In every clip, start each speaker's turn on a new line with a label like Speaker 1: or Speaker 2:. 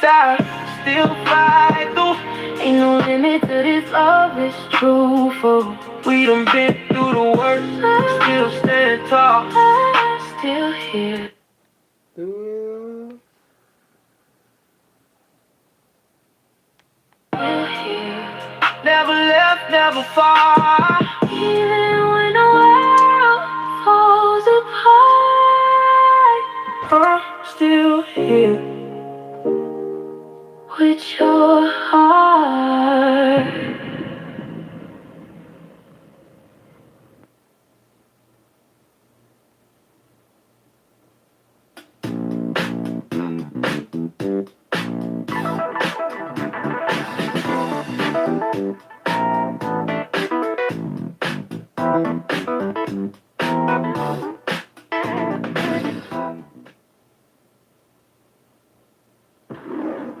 Speaker 1: die, still fight through. Ain't no limit to this love, it's truthful. We done been through the worst, still stand tall, still here. Never left, never far. Even when the world falls apart, I'm still here with your heart.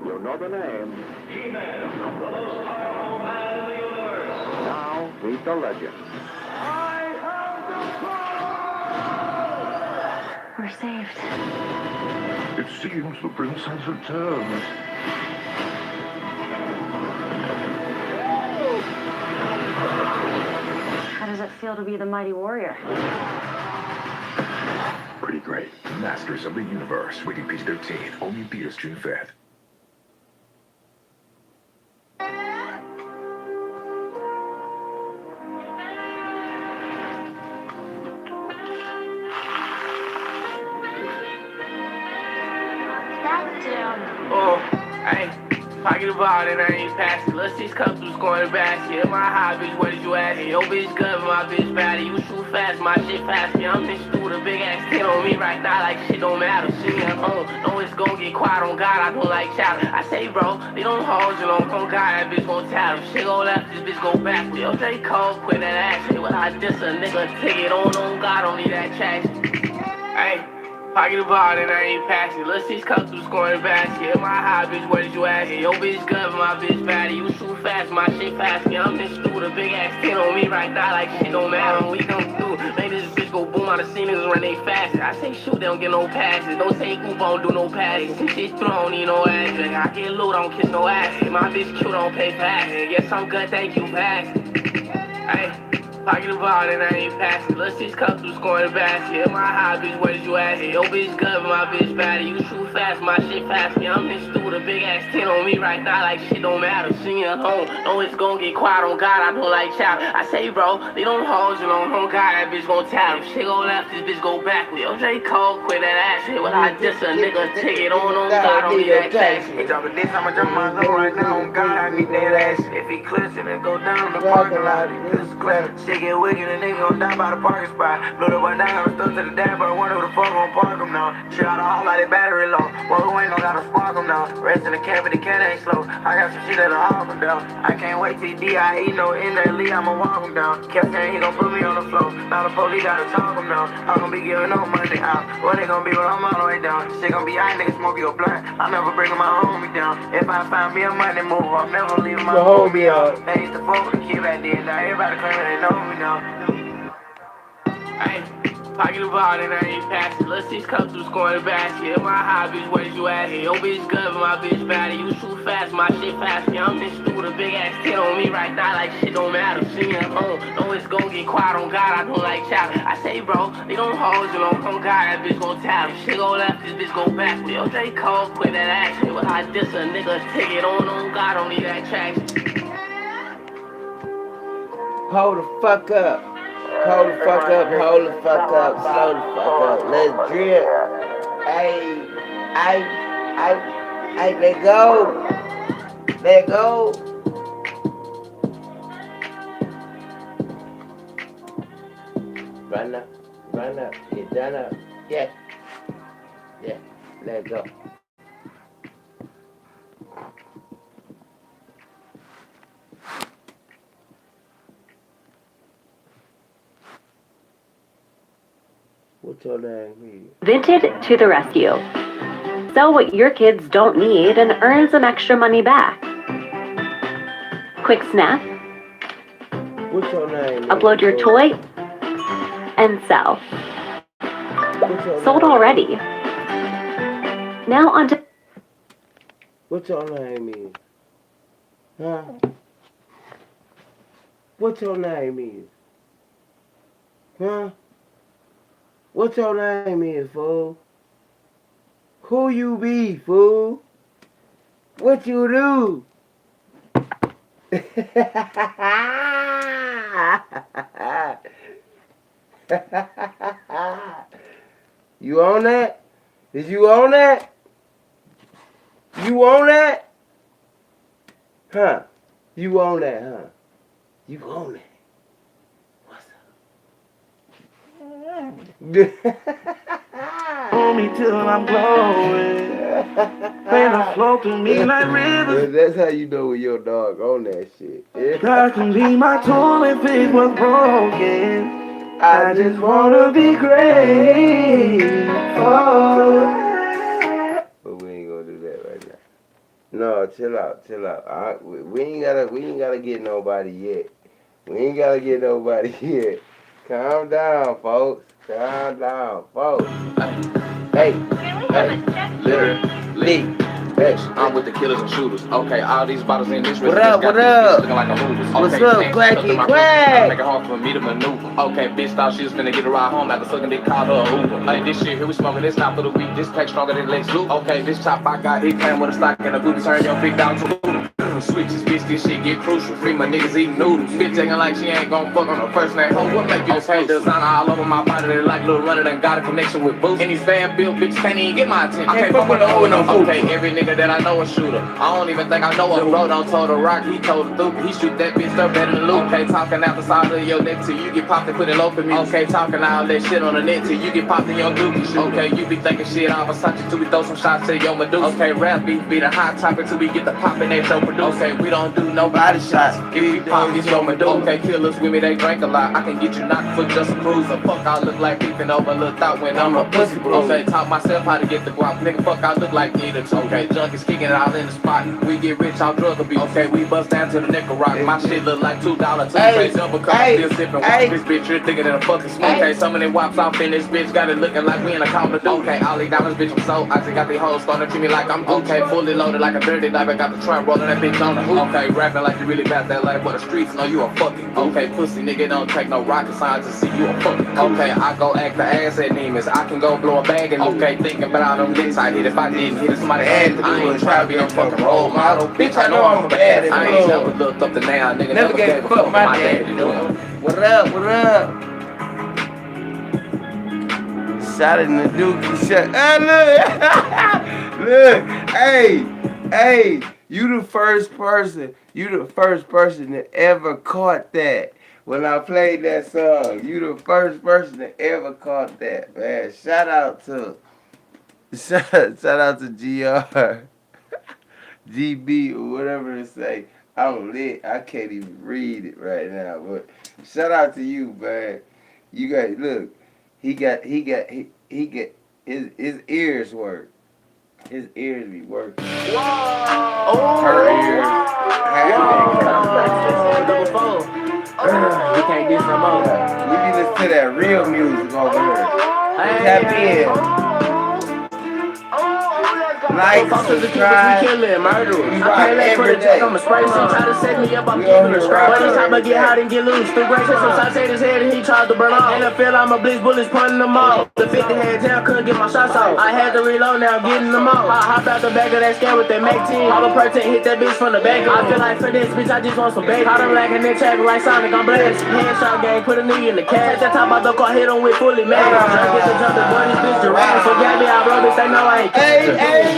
Speaker 2: You know the name.
Speaker 3: He-Man, the most powerful man in the universe.
Speaker 2: Now, meet the legend.
Speaker 3: I have the power!
Speaker 4: We're saved.
Speaker 5: It seems the prince has returned.
Speaker 4: How does it feel to be the mighty warrior?
Speaker 5: Pretty great. Masters of the Universe, rated PG-13, only in theaters June 5th.
Speaker 1: Oh, hey, pocket about it, I ain't passing. Let's just come through scoring the basket. My high bitch, what did you ask me? Your bitch good, my bitch bad. You shoot fast, my shit fast. Me, I'm this dude, a big ass 10 on me right now, like shit don't matter. She at home, know it's gon' get quiet on God, I don't like chatter. I say, bro, they don't hold you long, on God, that bitch gon' tell him. Shit go left, this bitch go back. Yo, J. Cole, quit that ass. Hey, when I diss a nigga, ticket on God, don't need that trash. Hey. Pocket about it, I ain't passing. Let's just come through scoring the basket. My high bitch, what did you ask me? Your bitch good, my bitch bad. You shoot fast, my shit fast. Me, I'm this dude, a big ass 10 on me right now, like shit don't matter. We come through, make this bitch go boom out of scene niggas run they fast. I say shoot, they don't get no passes. Don't say goop, I don't do no passes. Some shit through, I don't need no ass. I get loot, I don't kiss no ass. My bitch cute, I don't pay fast. Yes, I'm good, thank you, pass. Hey. Pocket about it, I ain't passing. Let's just come through scoring the basket. My high bitch, what did you ask me? Your bitch good, my bitch bad. You shoot fast, my shit fast. Me, I'm this dude, a big ass 10 on me right now, like shit don't matter. She at home, know it's gon' get quiet on God, I don't like chatter. I say, bro, they don't hold you long, on God, that bitch gon' tell him. Shit go left, this bitch go back. Yo, J. Cole, quit that ass shit. When I diss a nigga, ticket on God, don't need that tax.
Speaker 6: He dropping this, I'ma jump my low right now. On God, I need that ass. If he clips it and go down the parking lot, he just clap. Shit get wicked and nigga gon' die by the parking spot. Blew the one down, I'm stuck to the dad, but I wonder who the fuck gon' park him now. Shit out of all like they battery low. Well, who ain't no gotta spark him now. Rest in the cab, but the cat ain't slow. I got some shit that'll hog him down. I can't wait till D.I.E. know in that lead, I'ma walk him down. Kept saying he gon' put me on the floor. Now the police gotta talk him down. I'm gon' be giving no money out. What they gon' be when I'm all the way down? Shit gon' be I nigga smoke your blunt. I'm never bringing my homie down. If I find me a money move, I'm never leaving my homie out. They used to fuck with the kid back then. Now everybody claiming they know me now.
Speaker 1: Hey, pocket about it, I ain't passing. Let's just come through scoring the basket. My high bitch, what did you ask me? Your bitch good, my bitch bad. You shoot fast, my shit fast. Me, I'm this dude, a big ass 10 on me right now, like shit don't matter. She at home, know it's gon' get quiet on God, I don't like chatter. I say, bro, they don't hold you long, on God, that bitch gon' tell him. Shit go left, this bitch go back. Yo, J. Cole, quit that ass shit. When I diss a nigga, ticket on God, don't need that traction.
Speaker 7: Hold the fuck up. Hold the fuck up, hold the fuck up, slow the fuck up. Let's drip. Hey, let go. Let go. Run up, get done up. Yeah, let go. What's your name?
Speaker 4: Vinted to the rescue. Sell what your kids don't need and earn some extra money back. Quick snap.
Speaker 7: What's your name?
Speaker 4: Upload your toy and sell. Sold already. Now on to
Speaker 7: What your name is? Huh? What your name is? Huh? What your name is, fool? Who you be, fool? What you do? You on that? Is you on that? You on that? Huh? You on that, huh? You on that?
Speaker 6: Hold me till I'm glowing. Pain flow through me like rivers.
Speaker 7: That's how you know when your dog on that shit.
Speaker 6: God can be my tool if it was broken. I just wanna be great. Oh.
Speaker 7: But we ain't gonna do that right now. No, chill out. We ain't gotta get nobody yet. We ain't gotta get nobody yet. Calm down, folks. Calm down, folks. Hey,
Speaker 8: literally, bitch, I'm with the killers and shooters. Okay, all these bottles in this
Speaker 7: What up,
Speaker 8: got
Speaker 7: what
Speaker 8: these
Speaker 7: up?
Speaker 8: bitches looking like a hooters.
Speaker 7: What's
Speaker 8: Okay,
Speaker 7: up,
Speaker 8: man,
Speaker 7: Quacky
Speaker 8: stuck in my
Speaker 7: Quack?
Speaker 8: Make it hard for me to maneuver. Okay, bitch thought she was finna get a ride home after sucking dick, called her a Uber. Like this shit, here we smoking, this not for the weak. This pack stronger than Lex Luke. Okay, this chop I got, he playing with a stock and a booty, turn your big down to switches, bitch, this shit get crucial. Free my niggas eating noodles. Bitch acting like she ain't gon' fuck on her first name. Oh, what make you okay? Designer all over my body, they like Lil Runner done got a connection with boots. And these fan built bitches can't even get my attention. I can't fuck with no hoe with no food. Okay, every nigga that I know a shooter. I don't even think I know a bro. Don't told the rock, he told the dude. He shoot that bitch up better than Luke. Okay, talking out the side of your neck till you get popped and put it low for me. Okay, talking all that shit on the net till you get popped in your dookie. Okay, you be thinking shit all Versace till we throw some shots to your Medusa. Okay, rap beef be the hot topic till we get the poppin' at your producer. Okay, we don't do no body shots. If we pop, it's your Medusa. Okay, killers with me, they drink a lot. I can get you knocked for just a cruiser. Fuck, I look like peeping over a little thought when I'm a pussy bruiser. Okay, taught myself how to get the guap. Nigga, fuck, I look like neither two. Okay, junkies kicking it all in the spot. We get rich off drug abuse. Okay, we bust down to the nickel rock. My shit look like $2 toothpaste. Double cup, still sipping. Watch this bitch, you're thicker than a fucking smoke. Okay, some of them wops off in this bitch got it looking like we in a Call of Duty. Okay, all these dollars, bitch, I'm so. I just got these hoes starting to treat me like I'm okay. Fully loaded like a dirty diver. Got the trunk rolling that bitch on the hoop. Okay, rapping like you really about that life, but the streets know you a fucking. Okay, pussy nigga, don't take no rocket science to see you a fucking. Okay, I go act the ass at demons. I can go blow a bag and okay, thinking about all them licks I hit. If I didn't hit it, somebody had to do it. I ain't trying to be no fucking role model. Bitch, I know I'm a bad at I ain't never looked up to now, nigga. Never gave a fuck my daddy doing.
Speaker 7: What up? What up? Shot in the dookie shot. Hey, look. Look. Hey. You the first person that ever caught that. When I played that song, you the first person that ever caught that, man. Shout out to GR, GB, or whatever to say. I'm lit. I can't even read it right now, but shout out to you, man. You got look. He got his ears work. His ears be working.
Speaker 1: Whoa!
Speaker 7: Her ears.
Speaker 1: We can't get some more.
Speaker 7: We be listening to that real music over here. Tap in. Like, subscribe.
Speaker 1: We killing, murder.
Speaker 7: We rock every day.
Speaker 1: I'm a spray, some try to set me up, I'm keeping it straight. But this time I get hot and get loose. Through grace, some shots hit his head and he tried to burn off. And I feel I'm a blitz, bullets punting them off. The 50 head down, couldn't get my shots off. I had to reload, now I'm getting them off. I hop out the back of that scale with that Mac 10. All the perk hit that bitch from the back. I feel like for this bitch, I just want some bait. Caught him lacking that traffic like Sonic, I'm blessed. Headshot gang, put a knee in the cash. At that top of the car, hit him with fully mad. Drunk get the jump, boy, this bitch giraffe. So got me out, bro, bitch, they know I ain't
Speaker 7: Hey.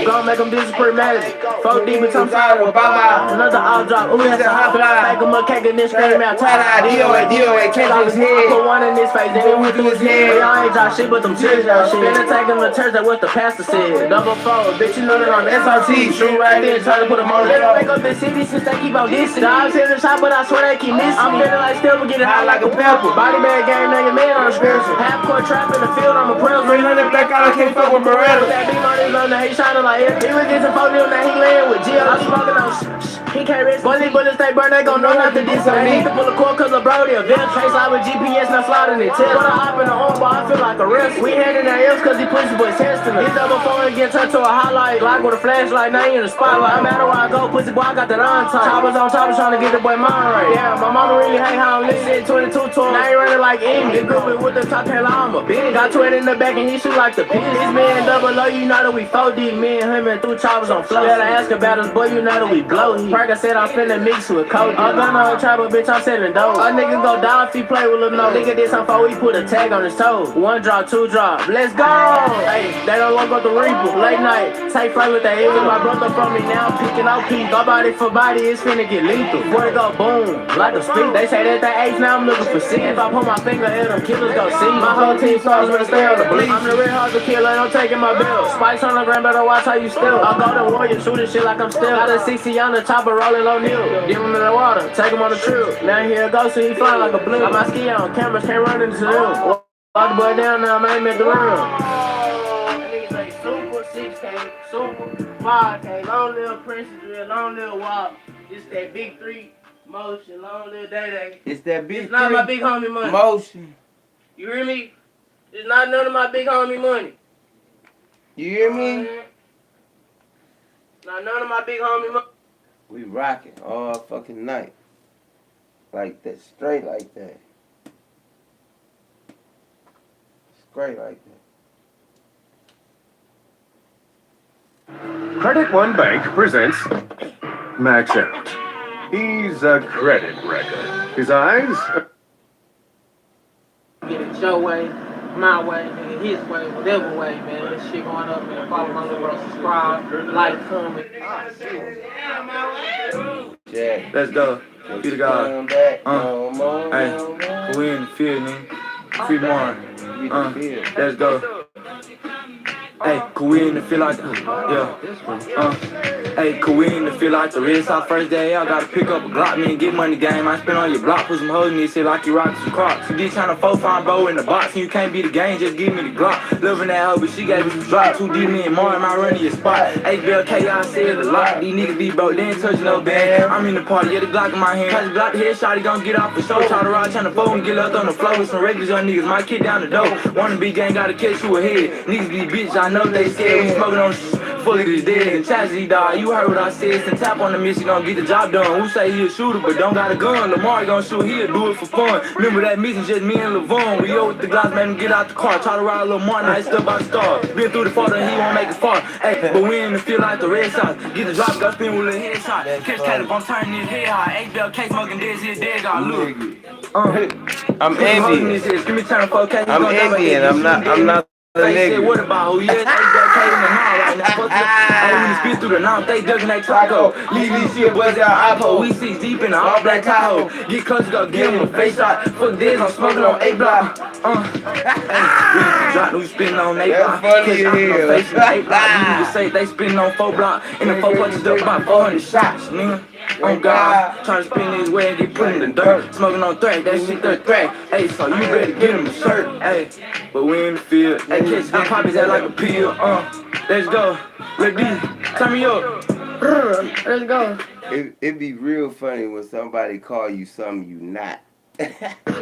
Speaker 1: gonna make them disappear magic. 4 deep, but I'm sorry with Baba. Another all drop. Ooh, that's a hot fly. Make him a cake and then scream out.
Speaker 7: DOA, catch his head.
Speaker 1: Put one in his face, then it went through his head. But y'all ain't drop shit, but them tears drop shit. Been attacking the church, that's what the pastor said. Double fold, bitch, you know that on the SRT. Shoot right there, try to put them on. Let them make up the city since they keep on dissing. Dogs hit the shot, but I swear they keep missing. I'm feeling like still, but getting high like a pepper. Body bag game, nigga, man on the spiritual. Half court trap in the field, I'm a pro.
Speaker 7: 300 black out, I can't fuck with Beretta.
Speaker 1: That beam on his low, now he shining like it. He was getting 4 deals, now he laying with Jill. I'm smoking on he can't rest. Bullets, they burn, they gon' know not to diss on me. To pull a cord, cause the bro already a veil, trace out with GPS, not sliding it. Test. When I hop in the home bar, I feel like a wrestler. We handing that L's cause he pussy boy testing us. His double phone and get turned to a highlight. Glock with a flashlight, now he in the spotlight. No matter where I go, pussy boy, I got that on top. Choppers on choppers trying to get the boy mind right. Yeah, my mama really hate how I'm living. 22 tours, now he running like Amy. Grouping with the top tail, I'm a bitch. Got 20 in the back and he shoot like the pitch. This man double low, you know that we 4D. Me and him and through choppers on flow. Gotta ask about us, boy, you know that we blow. Perk, I said I'm finna mix with coke. I'm gonna trap a bitch, I'm selling dope. A nigga go down if he play with Lil' No. Nigga did something before we put a tag on his toe. 1 drop, 2 drop, let's go. Hey, they don't want to go to Reaper. Late night, take flight with the head. My brother from me now, picking out peak. Go body for body, it's finna get lethal. Boy, go boom, like a speed. They say that they age, now I'm looking for C. If I put my finger in them, killers go see. My whole team stars gonna stay on the bleach. I'm the real hard to kill, I'm taking my bill. Spikes on the ground, better watch how you still. I go to warrior, shooting shit like I'm still. Got a 60 on the chopper, rolling low nil. Give him in the water, take him on the trip. Now here it goes, so he flying like a blue. Got my ski on, cameras can't run into them. Walk the boy down now, man, make the room. Niggas say super 6K, super 5K, long little Princess Drill, long little walk. It's that big 3 motion, long little day.
Speaker 7: It's that big
Speaker 1: It's not my big homie money.
Speaker 7: motion.
Speaker 1: You hear me? It's not none of my big homie money.
Speaker 7: You hear me?
Speaker 1: Not none of my big homie money.
Speaker 7: We rocking all fucking night. Like that, straight like that. Straight like that.
Speaker 2: Credit One Bank presents Max Out. He's a credit wrecker. His eyes?
Speaker 1: Get it your way, my way, nigga, his way, whatever way, man. This shit going up, man. Follow my little bro, subscribe, like, comment.
Speaker 7: Jack.
Speaker 9: Let's go. Be the God. Hey, we in the field, nigga. Free more. Let's go. Hey, could we in the feel like hey, could we in the feel like the red side first day? I gotta pick up a Glock, man, get money game. I spend on your block, put some hoes in this shit like you rock some Crocs. You get tryna 4-5 bow in the box, and you can't be the game, just give me the Glock. Living that hoe, but she gave me some drop. 2D me and more, am I running your spot? HBLK, I said a lot. These niggas be broke, they ain't touching no band. I'm in the party, yeah, the Glock in my hand. Cause the Glock the headshot, he gon' get off the show. Try to ride, tryna fold and get left on the floor with some regulars young niggas. Might kick down the door. Wanna be gang, gotta catch you ahead. Niggas be bitch, I know they scared. We smoking on fully this dead and tragedy dog. You heard what I said, and tap on the mission, gon' get the job done. Who say he a shooter but don't got a gun? Lamar gon' shoot, he'll do it for fun. Remember that mission, just me and Lavon. We over with the glass, made him get out the car. Try to ride a little more, now he still by the star. Been through the photo and he won't make it far. Hey, but we in the field like the Red Sox. Get the drop, go spin with a headshot. Catch Caleb, I'm turning his head high. HBLK smoking dead, his dead guy, look.
Speaker 7: I'm Indian.
Speaker 1: Give me turn 4K.
Speaker 7: I'm Indian. I'm not a
Speaker 1: They said,
Speaker 7: nigga.
Speaker 1: what about who? Yeah, they got K in the mouth right now. Fuck hey, when you spit through the north, they ducking that taco. Leave these shit boys out iPod. We 6 deep in the all black Tahoe. Get close, go get him a face shot. Fuck this, I'm smoking on A block. Hey, we spitting on 8 block.
Speaker 7: That's funny as hell.
Speaker 1: You niggas say they spitting on 4 block. And the 4 punches up about 400 shots, nigga. Oh God, trying to spin his way and get put in the dirt. Smoking on thrack, that shit the thrack. Hey, so you better get him a shirt. Hey, but we in the field. Hey, catch the pop his head like a pill. Let's go. Let D, turn me up. Let's go.
Speaker 7: It'd be real funny when somebody call you something you not.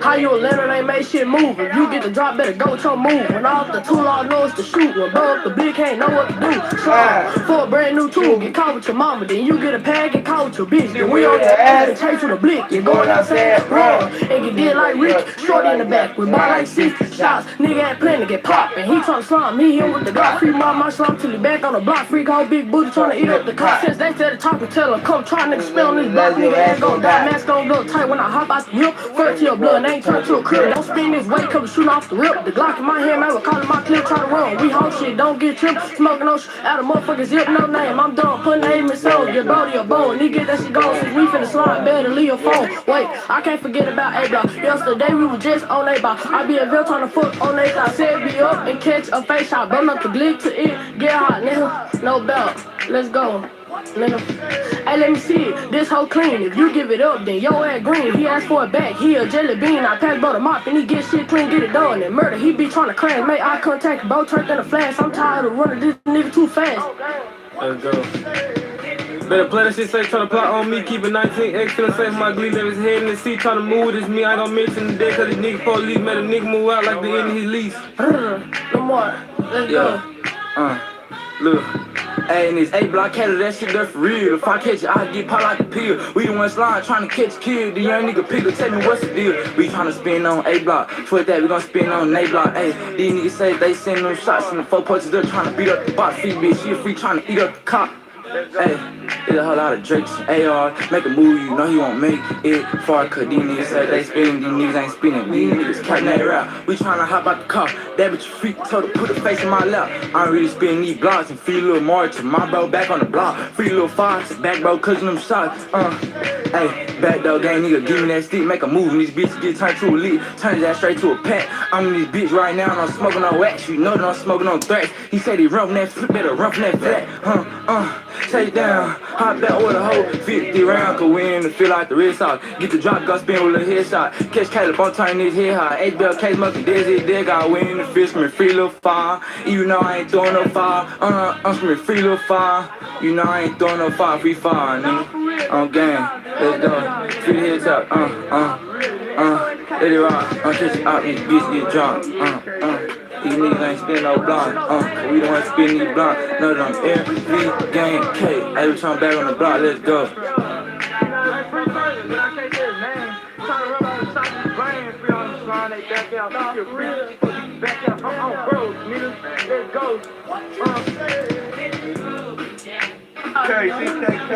Speaker 1: How you a letter ain't make shit move? If you get the drop, better go with your move. When off the tool, all knows to shoot. When blow up the big, can't know what to do. Try for a brand new tool, get caught with your mama. Then you get a pad, get caught with your bitch. Then we on your ass and chase with a blick. You going outside, run, and get dead like Rick. Short in the back, with ball like 60 shots. Nigga ain't playing to get popped. And he tryna slump me, him with the Glock. Free my slump till he back on the block. Freak whole big booty tryna eat up the cop. Since they said the top and tell him, come try nigga spell on this block. Nigga ass gon' die, mask gon' go tight when I hop out the milk. To your blood, and ain't turned to a crib. Don't spin this way, cover shooting off the rip. The Glock in my hand, man, we're calling my clip, try to run. We hold shit, don't get tripped. Smoking no shit out of motherfuckers, zip, no name. I'm done, putting name and soul. Get body a bone, nigga, that shit gone since we finna slide. Better leave your phone. Wait, I can't forget about A-Block. Yesterday we was just on A-Block. I be a real trying to fuck on A I said be up and catch a face shot. Burn up the glick to it, get hot, nigga. No belt, let's go. Nigga. Hey, let me see it. This hoe clean. If you give it up, then your ass green. He asked for it back. He a jelly bean. I pass bro the mop and he get shit clean, get it done. And murder, he be trying to crash. Make eye contact, bro turned in a flash. I'm tired of running this nigga too fast.
Speaker 9: Let's go. Better play that shit safe, tryna plot on me. Keep it 19X, feeling safe. My glee left his head in the seat, tryna move. This me, I ain't gon' mention the day, cause this nigga police made a nigga move out like the end of his lease.
Speaker 1: No more. Let's go.
Speaker 9: Look. Hey, and this A block cater, that shit there for real. If I catch it, I get popped like a pill. We the one slime trying to catch a kid. The young nigga pick up, tell me what's the deal. We tryna spin on A block. For that, we gon' spin on A block. Hey, these niggas say they send them shots in the 4 punches. They're tryna beat up the box. See, bitch, she a free tryna eat up the cop. Hey, there's a whole lot of Drakes and AR. Make a move, you know he won't make it far. Cause these niggas say they spinning, these niggas ain't spinning. These niggas catching that rap. We tryna hop out the car. That bitch freak told her put her face in my lap. I ain't really spinning these blocks and free little March. My bro back on the block. Free little Fox, back bro cooking them shots. Hey, back dog gang nigga, give me that stick, make a move and these bitches get turned to a lead. Turn that straight to a pack. I'm in this bitch right now and I'm smoking on wax. You know that I'm smoking on threats. He said he run from that flip, better run from that flat. Take down, hop back with a hoe, 50 round, cause we in the feel like the red sauce. Get the drop, gun spin with a headshot. Catch Caleb, I'm turning his head high. 8 bell case, mucking dizzy, dig out, we in the fish, screaming free little fire. Even though I ain't throwing no fire, I'm screaming free little fire. You know I ain't throwing no fire, free fire, nigga. On gang, let's go. Free the headshot, let it rock, catch it out, these bitches get drunk, These niggas ain't spinning no blunt, we don't want to spin these blunt. No, them every game K. Every time back on the block, let's go.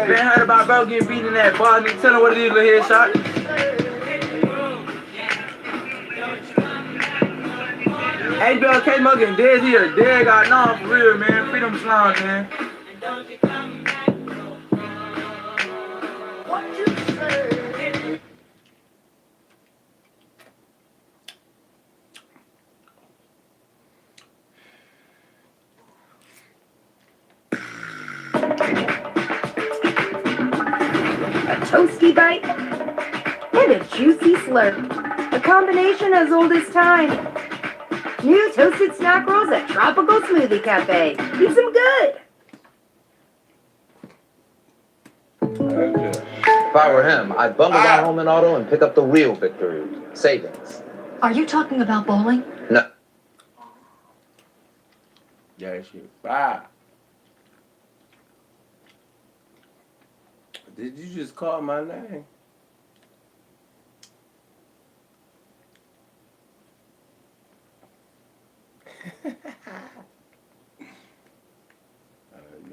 Speaker 9: Been heard about bro getting beat in that bar, nigga. Tell him what it is, little headshot. Hey, Bill K. Muggin, dead here. Dead got known for real, man. Freedom slimes, man.
Speaker 1: What you say?
Speaker 10: A toasty bite and a juicy slurp. A combination as old as time. New toasted snack rolls at Tropical Smoothie Cafe. Keeps them good.
Speaker 11: If I were him, I'd bundle down home and auto and pick up the real victory. Savings.
Speaker 12: Are you talking about bowling?
Speaker 11: No.
Speaker 7: That shit bye. Did you just call my name?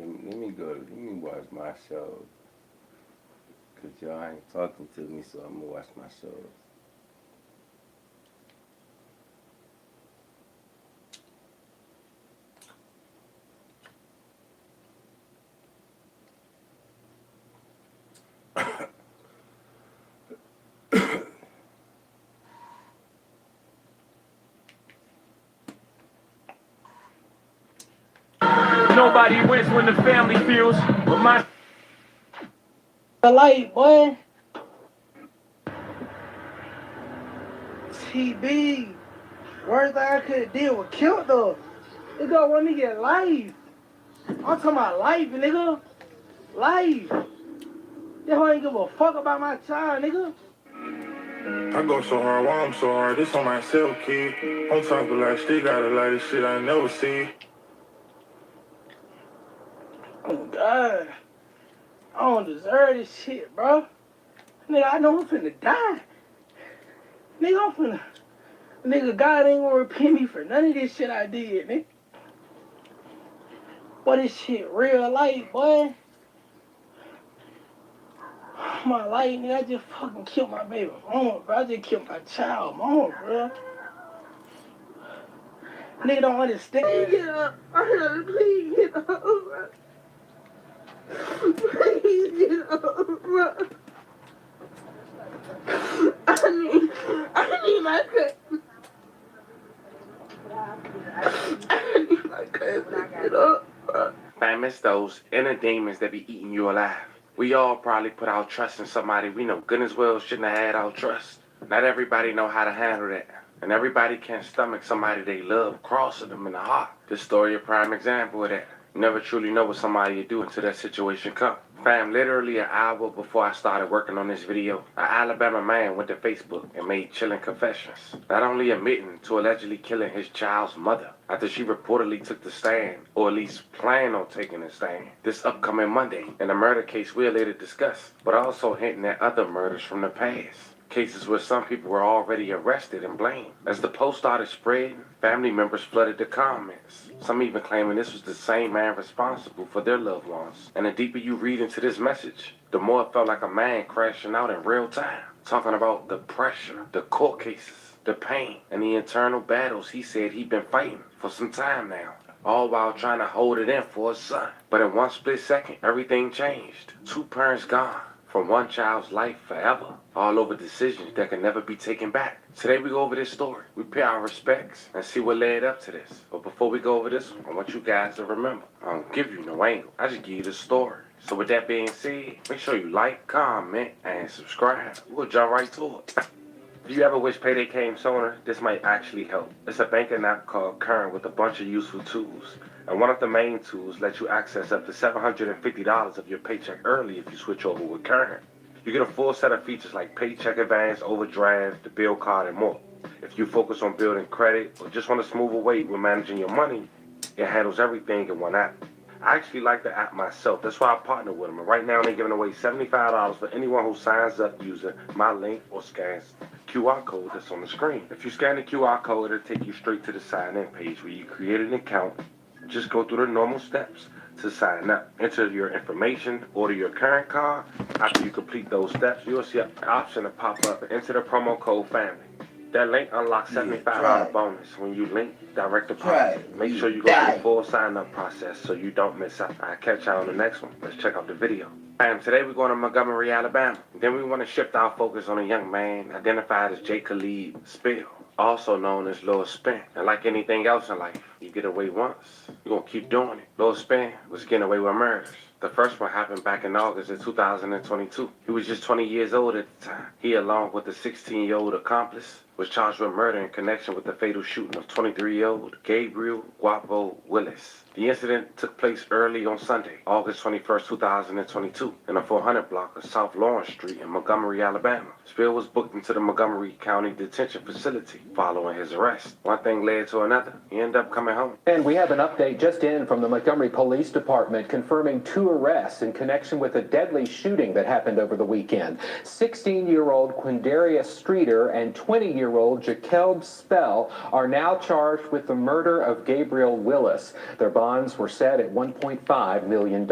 Speaker 7: Let me watch my shows. Cause y'all ain't talking to me, so I'm gonna watch my shows.
Speaker 9: Nobody wins when the family feels, but my light, boy.
Speaker 13: TB. Worst thing I could deal with killed her. It don't want me to get life. I'm talking about life, nigga. Life. They don't ain't give a fuck about my child, nigga.
Speaker 14: I go so hard, why I'm so hard. This on myself, kid. On top of like, still got a lot of shit I never see.
Speaker 13: Oh, God. I don't deserve this shit, bro. Nigga, I know I'm finna die. Nigga, God ain't gonna repay me for none of this shit I did, nigga. Boy, this shit real life, boy. My life, nigga, I just fucking killed my baby mama, bro. I just killed my child mama, bro. Nigga don't understand. Get up. Please get up, bro. Please get up, bro. I need my cousin. I need my cousin to get up, bro.
Speaker 15: Man, it's those inner demons that be eating you alive. We all probably put our trust in somebody we know good as well shouldn't have had our trust. Not everybody know how to handle that. And everybody can't stomach somebody they love crossing them in the heart. This story a prime example of that. You never truly know what somebody will do until that situation comes. Fam, literally an hour before I started working on this video, an Alabama man went to Facebook and made chilling confessions. Not only admitting to allegedly killing his child's mother after she reportedly took the stand, or at least planned on taking the stand, this upcoming Monday in a murder case we'll later discuss, but also hinting at other murders from the past. Cases where some people were already arrested and blamed. As the post started spreading, family members flooded the comments. Some even claiming this was the same man responsible for their loved ones. And the deeper you read into this message, the more it felt like a man crashing out in real time. Talking about the pressure, the court cases, the pain, and the internal battles he said he'd been fighting for some time now. All while trying to hold it in for his son. But in one split second, everything changed. 2 parents gone. From one child's life forever, all over decisions that can never be taken back. Today we go over this story, we pay our respects, and see what led up to this. But before we go over this, I want you guys to remember, I don't give you no angle, I just give you the story. So with that being said, make sure you like, comment, and subscribe. We'll jump right to it. If you ever wish payday came sooner, this might actually help. It's a banking app called Current with a bunch of useful tools. And one of the main tools lets you access up to $750 of your paycheck early if you switch over with Current. You get a full set of features like paycheck advance, overdraft, the bill card, and more. If you focus on building credit or just want a smoother way with managing your money, it handles everything in one app. I actually like the app myself. That's why I partner with them. And right now they're giving away $75 for anyone who signs up using my link or scans the QR code that's on the screen. If you scan the QR code, it'll take you straight to the sign-in page where you create an account. Just go through the normal steps to sign up. Enter your information, order your current card. After you complete those steps, you'll see an option to pop up and enter the promo code FAMILY. That link unlocks $75 bonus when you link direct deposit. Make sure you go through the full sign-up process so you don't miss out. I'll catch y'all on the next one. Let's check out the video. Today we're going to Montgomery, Alabama. Then we want to shift our focus on a young man identified as Jay Khalid Spill, also known as Lil Spin. And like anything else in life, you get away once, you're going to keep doing it. Lil Spin was getting away with murders. The first one happened back in August of 2022. He was just 20 years old at the time. He, along with a 16-year-old accomplice, was charged with murder in connection with the fatal shooting of 23-year-old Gabriel Guapo Willis. The incident took place early on Sunday, August 21st, 2022, in the 400 block of South Lawrence Street in Montgomery, Alabama. Spill was booked into the Montgomery County Detention Facility following his arrest. One thing led to another. He ended up coming home.
Speaker 16: And we have an update just in from the Montgomery Police Department confirming 2 arrests in connection with a deadly shooting that happened over the weekend. 16-year-old Quindarius Streeter and 20-year-old Jakelb Spell are now charged with the murder of Gabriel Willis. Their bonds were set at $1.5 million.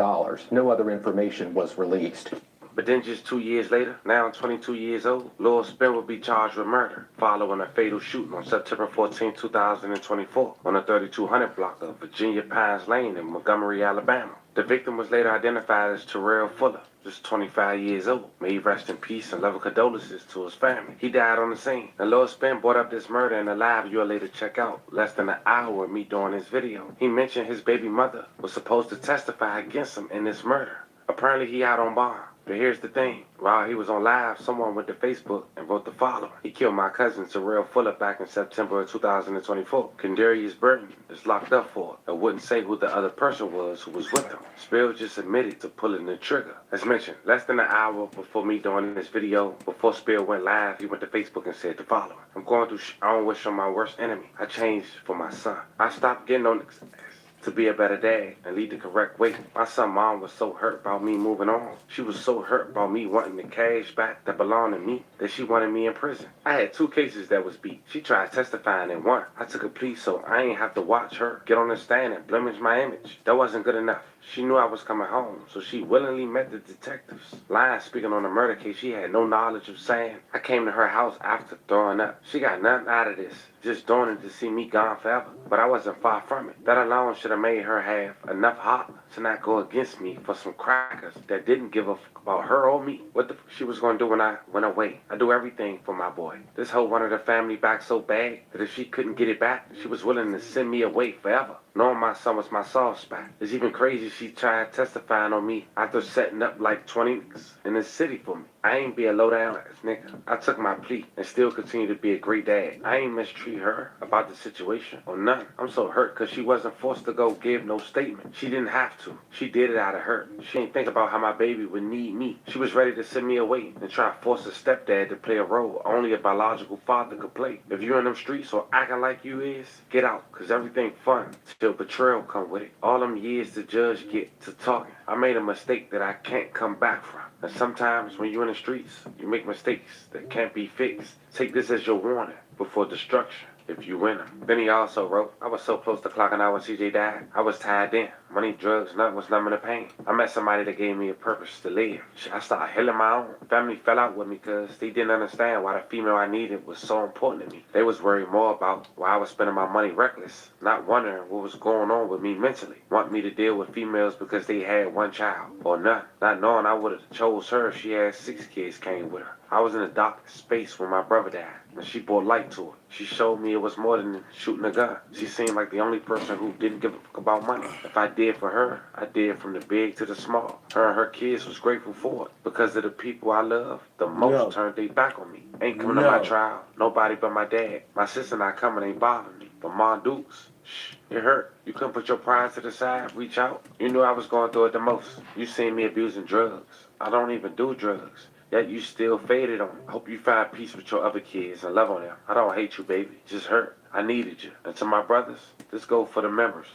Speaker 16: No other information was released.
Speaker 15: But then just 2 years later, now 22 years old, Lil Spin will be charged with murder following a fatal shooting on September 14, 2024 on the 3200 block of Virginia Pines Lane in Montgomery, Alabama. The victim was later identified as Terrell Fuller, just 25 years old. May he rest in peace and love condolences to his family. He died on the scene. And Lil Spin brought up this murder in a live you'll later check out less than an hour of me doing this video. He mentioned his baby mother was supposed to testify against him in this murder. Apparently he out on bond. But here's the thing, while he was on live, someone went to Facebook and wrote the following. He killed my cousin Terrell Fuller back in September of 2024. Kendarius Burton is locked up for it. I wouldn't say who the other person was who was with him. Spill just admitted to pulling the trigger. As mentioned, less than an hour before me doing this video, before Spill went live, he went to Facebook and said the following. I'm going through I don't wish on my worst enemy. I changed for my son. I stopped getting on to be a better dad and lead the correct way. My son's mom was so hurt about me moving on. She was so hurt about me wanting the cash back that belonged to me that she wanted me in prison. I had 2 cases that was beat. She tried testifying in one. I took a plea so I ain't have to watch her get on the stand and blemish my image. That wasn't good enough. She knew I was coming home, so she willingly met the detectives. Lying, speaking on the murder case she had no knowledge of saying. I came to her house after throwing up. She got nothing out of this, just doing it to see me gone forever. But I wasn't far from it. That alone should have made her have enough heart to not go against me for some crackers that didn't give a fuck about her or me. What the fuck she was gonna do when I went away? I do everything for my boy. This hoe wanted her family back so bad that if she couldn't get it back, she was willing to send me away forever. Knowing my son was my soft spot. It's even crazy she tried testifying on me after setting up like 20 in the city for me. I ain't be a low-down ass nigga. I took my plea and still continue to be a great dad. I ain't mistreat her about the situation or nothing. I'm so hurt because she wasn't forced to go give no statement. She didn't have to. She did it out of hurt. She ain't think about how my baby would need me. She was ready to send me away and try to force a stepdad to play a role only a biological father could play. If you're in them streets or acting like you is, get out, because everything fun till betrayal come with it. All them years the judge get to talking. I made a mistake that I can't come back from. And sometimes when you're in the streets, you make mistakes that can't be fixed. Take this as your warning before destruction if you win them. Then he also wrote, I was so close to clocking out when CJ died. I was tied in. Money, drugs, nothing was numbing the pain. I met somebody that gave me a purpose to live. I started healing my own. Family fell out with me because they didn't understand why the female I needed was so important to me. They was worried more about why I was spending my money reckless, not wondering what was going on with me mentally. Want me to deal with females because they had one child or none. Not knowing I would have chose her if she had 6 kids came with her. I was in a dark space when my brother died, and she brought light to it. She showed me it was more than shooting a gun. She seemed like the only person who didn't give a fuck about money. If I did for her, I did from the big to the small. Her and her kids was grateful for it. Because of the people I love, the most turned their back on me. Ain't coming to my trial. Nobody but my dad. My sister not coming ain't bothering me. But Mom Dukes, shh, it hurt. You couldn't put your pride to the side, reach out. You knew I was going through it the most. You seen me abusing drugs. I don't even do drugs. Yet you still faded on me. I hope you find peace with your other kids and love on them. I don't hate you, baby. Just hurt. I needed you. And to my brothers, this go for the members.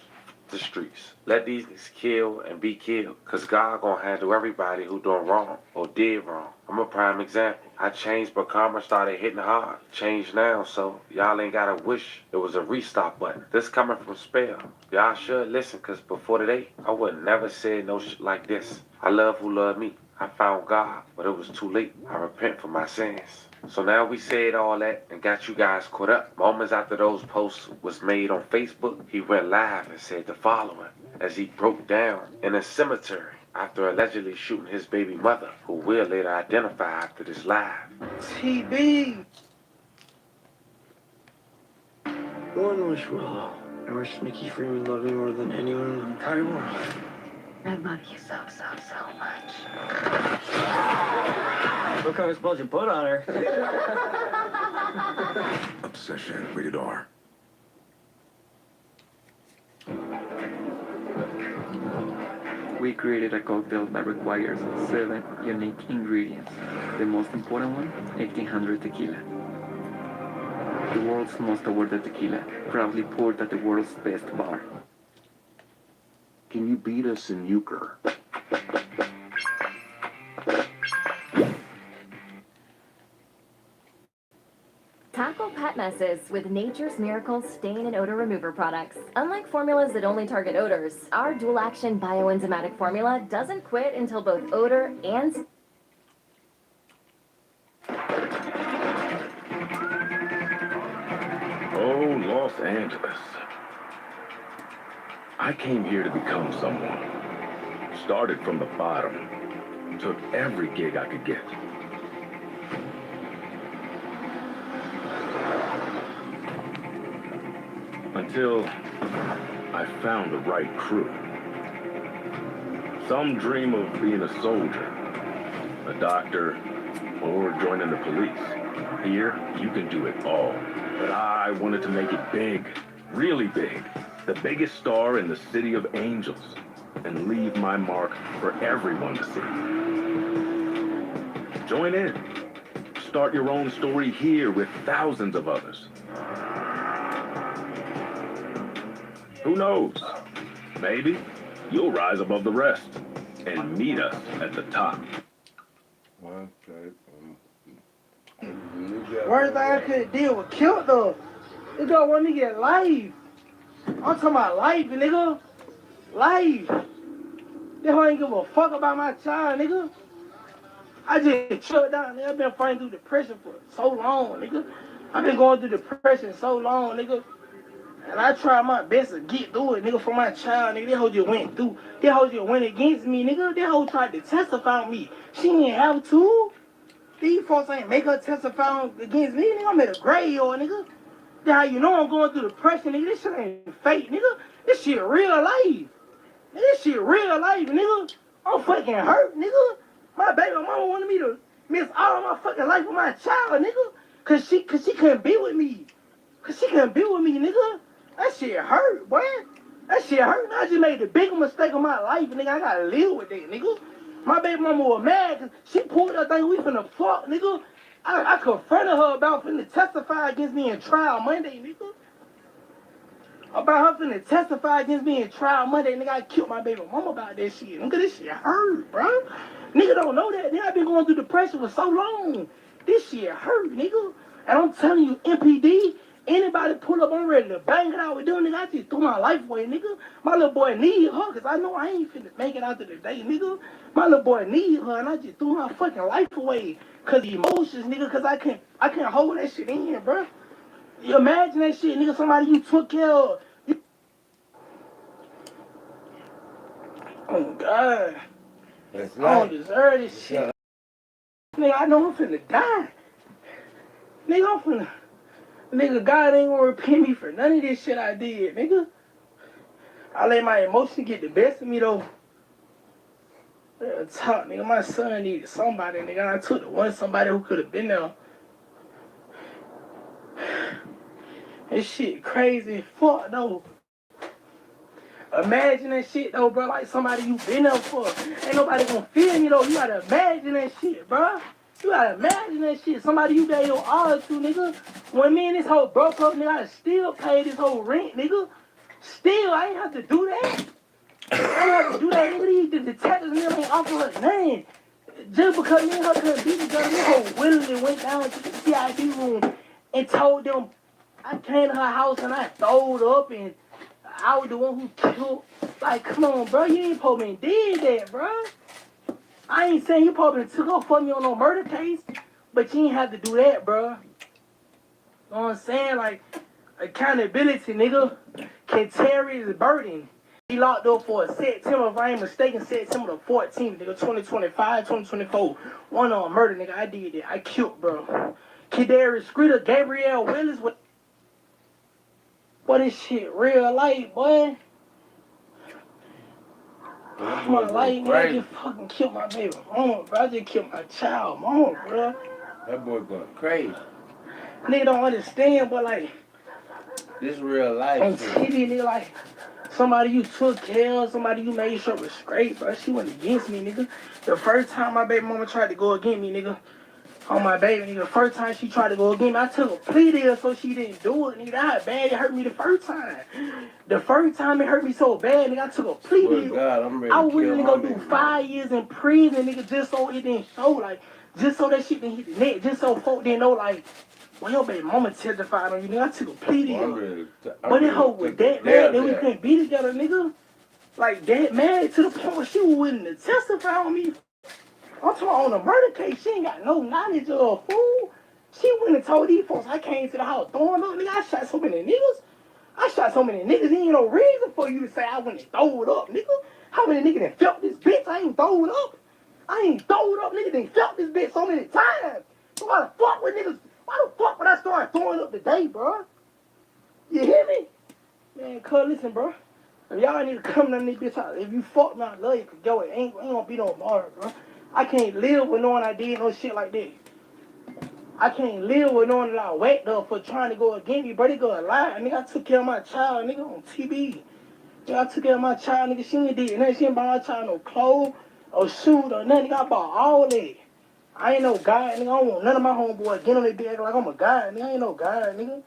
Speaker 15: The streets. Let these niggas kill and be killed. Cause God gonna handle everybody who doing wrong or did wrong. I'm a prime example. I changed but karma started hitting hard. Changed now, so y'all ain't gotta wish it was a restart button. This coming from Spell. Y'all should listen, cause before today, I would never say no shit like this. I love who love me. I found God, but it was too late. I repent for my sins. So now we said all that and got you guys caught up. Moments after those posts was made on Facebook, he went live and said the following as he broke down in a cemetery after allegedly shooting his baby mother, who we'll later identify after this live.
Speaker 13: TB!
Speaker 17: One wish will all. I wish Nikki Freeman loved me more than anyone in the entire world.
Speaker 12: I love you so much.
Speaker 17: Look how much blood you put on her.
Speaker 5: Obsession, rated R.
Speaker 18: We created a cocktail that requires 7 unique ingredients. The most important one, 1800 tequila. The world's most awarded tequila, proudly poured at the world's best bar.
Speaker 5: Can you beat us in euchre?
Speaker 19: Tackle pet messes with Nature's Miracle stain and odor remover products. Unlike formulas that only target odors, our dual-action bioenzymatic formula doesn't quit until both odor and...
Speaker 2: Oh, Los Angeles. I came here to become someone. Started from the bottom. Took every gig I could get. Until I found the right crew. Some dream of being a soldier, a doctor, or joining the police. Here, you can do it all. But I wanted to make it big, really big. The biggest star in the city of angels, and leave my mark for everyone to see. Join in. Start your own story here with thousands of others. Who knows? Maybe you'll rise above the rest and meet us at the top.
Speaker 13: Worst thing I could deal with killed though. This girl want me to get life. I'm talking about life, nigga. Life. This hoe ain't give a fuck about my child, nigga. I just shut down, nigga. I've been fighting through depression for so long, nigga. I've been going through depression so long, nigga. And I tried my best to get through it, nigga, for my child, nigga. That hoe just went through. That hoe just went against me, nigga. That hoe tried to testify on me. She didn't have to. These folks ain't make her testify against me, nigga. I'm at a graveyard, nigga. That's how you know I'm going through depression, nigga. This shit ain't fake, nigga. This shit real life. This shit real life, nigga. I'm fucking hurt, nigga. My baby mama wanted me to miss all my fucking life with my child, nigga. Cause she couldn't be with me. Cause she couldn't be with me, nigga. That shit hurt, boy. That shit hurt. I just made the biggest mistake of my life, nigga. I gotta live with that, nigga. My baby mama was mad cause she pulled that thing we finna fuck, nigga. I confronted her about finna testify against me in trial Monday, nigga. About her finna testify against me in trial Monday, nigga. I killed my baby mama about that shit. Nigga, this shit hurt, bro. Nigga don't know that. Nigga, I been going through depression for so long. This shit hurt, nigga. And I'm telling you, MPD, anybody pull up, I'm ready to bang it out with them, nigga. I just threw my life away, nigga. My little boy need her, cause I know I ain't finna make it out to the day, nigga. My little boy need her, and I just threw my fucking life away. Cause emotions, nigga, cause I can't hold that shit in, bro. You imagine that shit, nigga, somebody you took care of. Oh, God.
Speaker 7: That's
Speaker 13: I don't deserve this shit. Nigga, I know I'm finna die. Nigga, God ain't gonna repay me for none of this shit I did, nigga. I let my emotions get the best of me, though. Real talk, nigga, my son needed somebody, nigga, and I took the one somebody who could have been there. This shit crazy as fuck, though. Imagine that shit, though, bro, like somebody you been there for. Ain't nobody gonna feel me, though. You gotta imagine that shit, bro. You gotta imagine that shit. Somebody you gave your all to, nigga. When me and this whole broke up, nigga, I still pay this whole rent, nigga. Still, I ain't have to do that. I ain't have to do that, nigga. The detectives and them ain't offer her nothing. Just because me and her couldn't be together, this whole willingly went down to the CID room and told them I came to her house and I throwed up and I was the one who killed. Like, come on, bro. You ain't supposed to did that, bro. I ain't saying you probably took off for me on no murder case, but you ain't have to do that, bro. You know what I'm saying? Like, accountability, nigga. Can carry his burden. He locked up for September, if I ain't mistaken, September the 14th, nigga, 2025, 2024. One on murder, nigga. I did that. I killed, bro. Kadarius Screeder, Gabrielle Willis. Boy, this shit real life, boy. My life, man, I just fucking killed my baby mama, bro. I just killed my child mama, bro.
Speaker 7: That boy going crazy.
Speaker 13: Nigga don't understand, but like,
Speaker 7: this real life
Speaker 13: on TV, nigga, like, somebody you took care of, somebody you made sure was straight, bro. She went against me, nigga. The first time my baby mama tried to go against me, nigga, on my baby, nigga, the first time she tried to go against me, I took a plea deal so she didn't do it, nigga. That bad it hurt me the first time. The first time it hurt me so bad, nigga, I took a plea deal.
Speaker 7: God, I'm ready
Speaker 13: I
Speaker 7: to
Speaker 13: was willing to
Speaker 7: kill
Speaker 13: go
Speaker 7: my
Speaker 13: do
Speaker 7: baby.
Speaker 13: 5 years in prison, nigga, just so it didn't show, like, just so that shit didn't hit the net, just so folk didn't know, like, well, your baby mama testified on you, nigga. I took a plea deal. But it hoe was that mad that we couldn't be together, nigga. Like, that mad to the point where she was willing to testify on me. I'm talking on a murder case. She ain't got no knowledge of a fool. She went and told these folks I came to the house throwing up. Nigga, I shot so many niggas. I shot so many niggas. There ain't no reason for you to say I went and throw it up, nigga. How many niggas done felt this bitch? I ain't throw it up. I ain't throw it up. Niggas done felt this bitch so many times. So why the fuck with niggas? Why the fuck would I start throwing up today, bro? You hear me? Man, cuz, listen, bro. If y'all need to come down this bitch out, if you fuck me, I love you, cause yo, it ain't gonna be no more, bro. I can't live with knowing I did no shit like that. I can't live with knowing that I whacked up for trying to go against me, bro. They go a lie. Nigga, I took care of my child, nigga, on TV. Nigga, I took care of my child, nigga. She ain't did nothing. She ain't buy my child no clothes or shoes or nothing. Nigga, I bought all that. I ain't no guy, nigga. I don't want none of my homeboys getting on their bed like I'm a guy, nigga. I ain't no guy, nigga.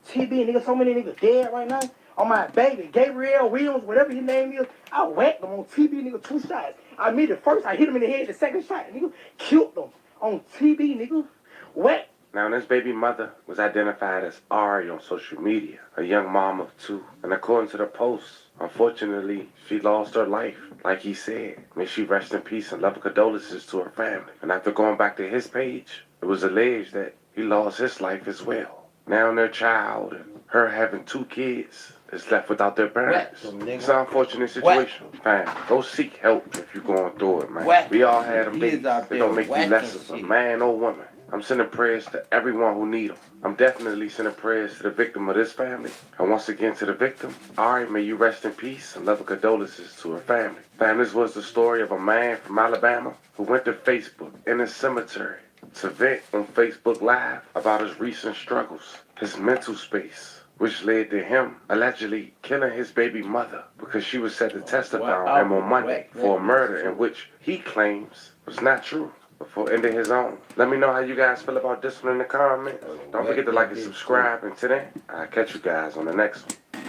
Speaker 13: TV, nigga, so many niggas dead right now. On my baby, Gabriel Williams, whatever his name is, I whacked him on TV, nigga, 2 shots. I made it first, I hit him in the head, the second shot, nigga, killed him on TV, nigga. Whack.
Speaker 15: Now, this baby mother was identified as Ari on social media, a young mom of 2. And according to the post, unfortunately, she lost her life. Like he said, may she rest in peace and love and condolences to her family. And after going back to his page, it was alleged that he lost his life as well. Now their child and her having 2 kids is left without their parents. It's an unfortunate situation. Fam, go seek help if you're going through it, man. We all had them days. It don't make you less of a man or woman. I'm sending prayers to everyone who need them. I'm definitely sending prayers to the victim of this family. And once again to the victim, Ari, may you rest in peace and love and condolences to her family. Fam, this was the story of a man from Alabama who went to Facebook in a cemetery to vent on Facebook Live about his recent struggles, his mental space, which led to him allegedly killing his baby mother because she was set to testify on him on Monday for a murder in which he claims was not true before ending his own. Let me know how you guys feel about this one in the comments. Don't forget to like and subscribe. And today, I'll catch you guys on the next one.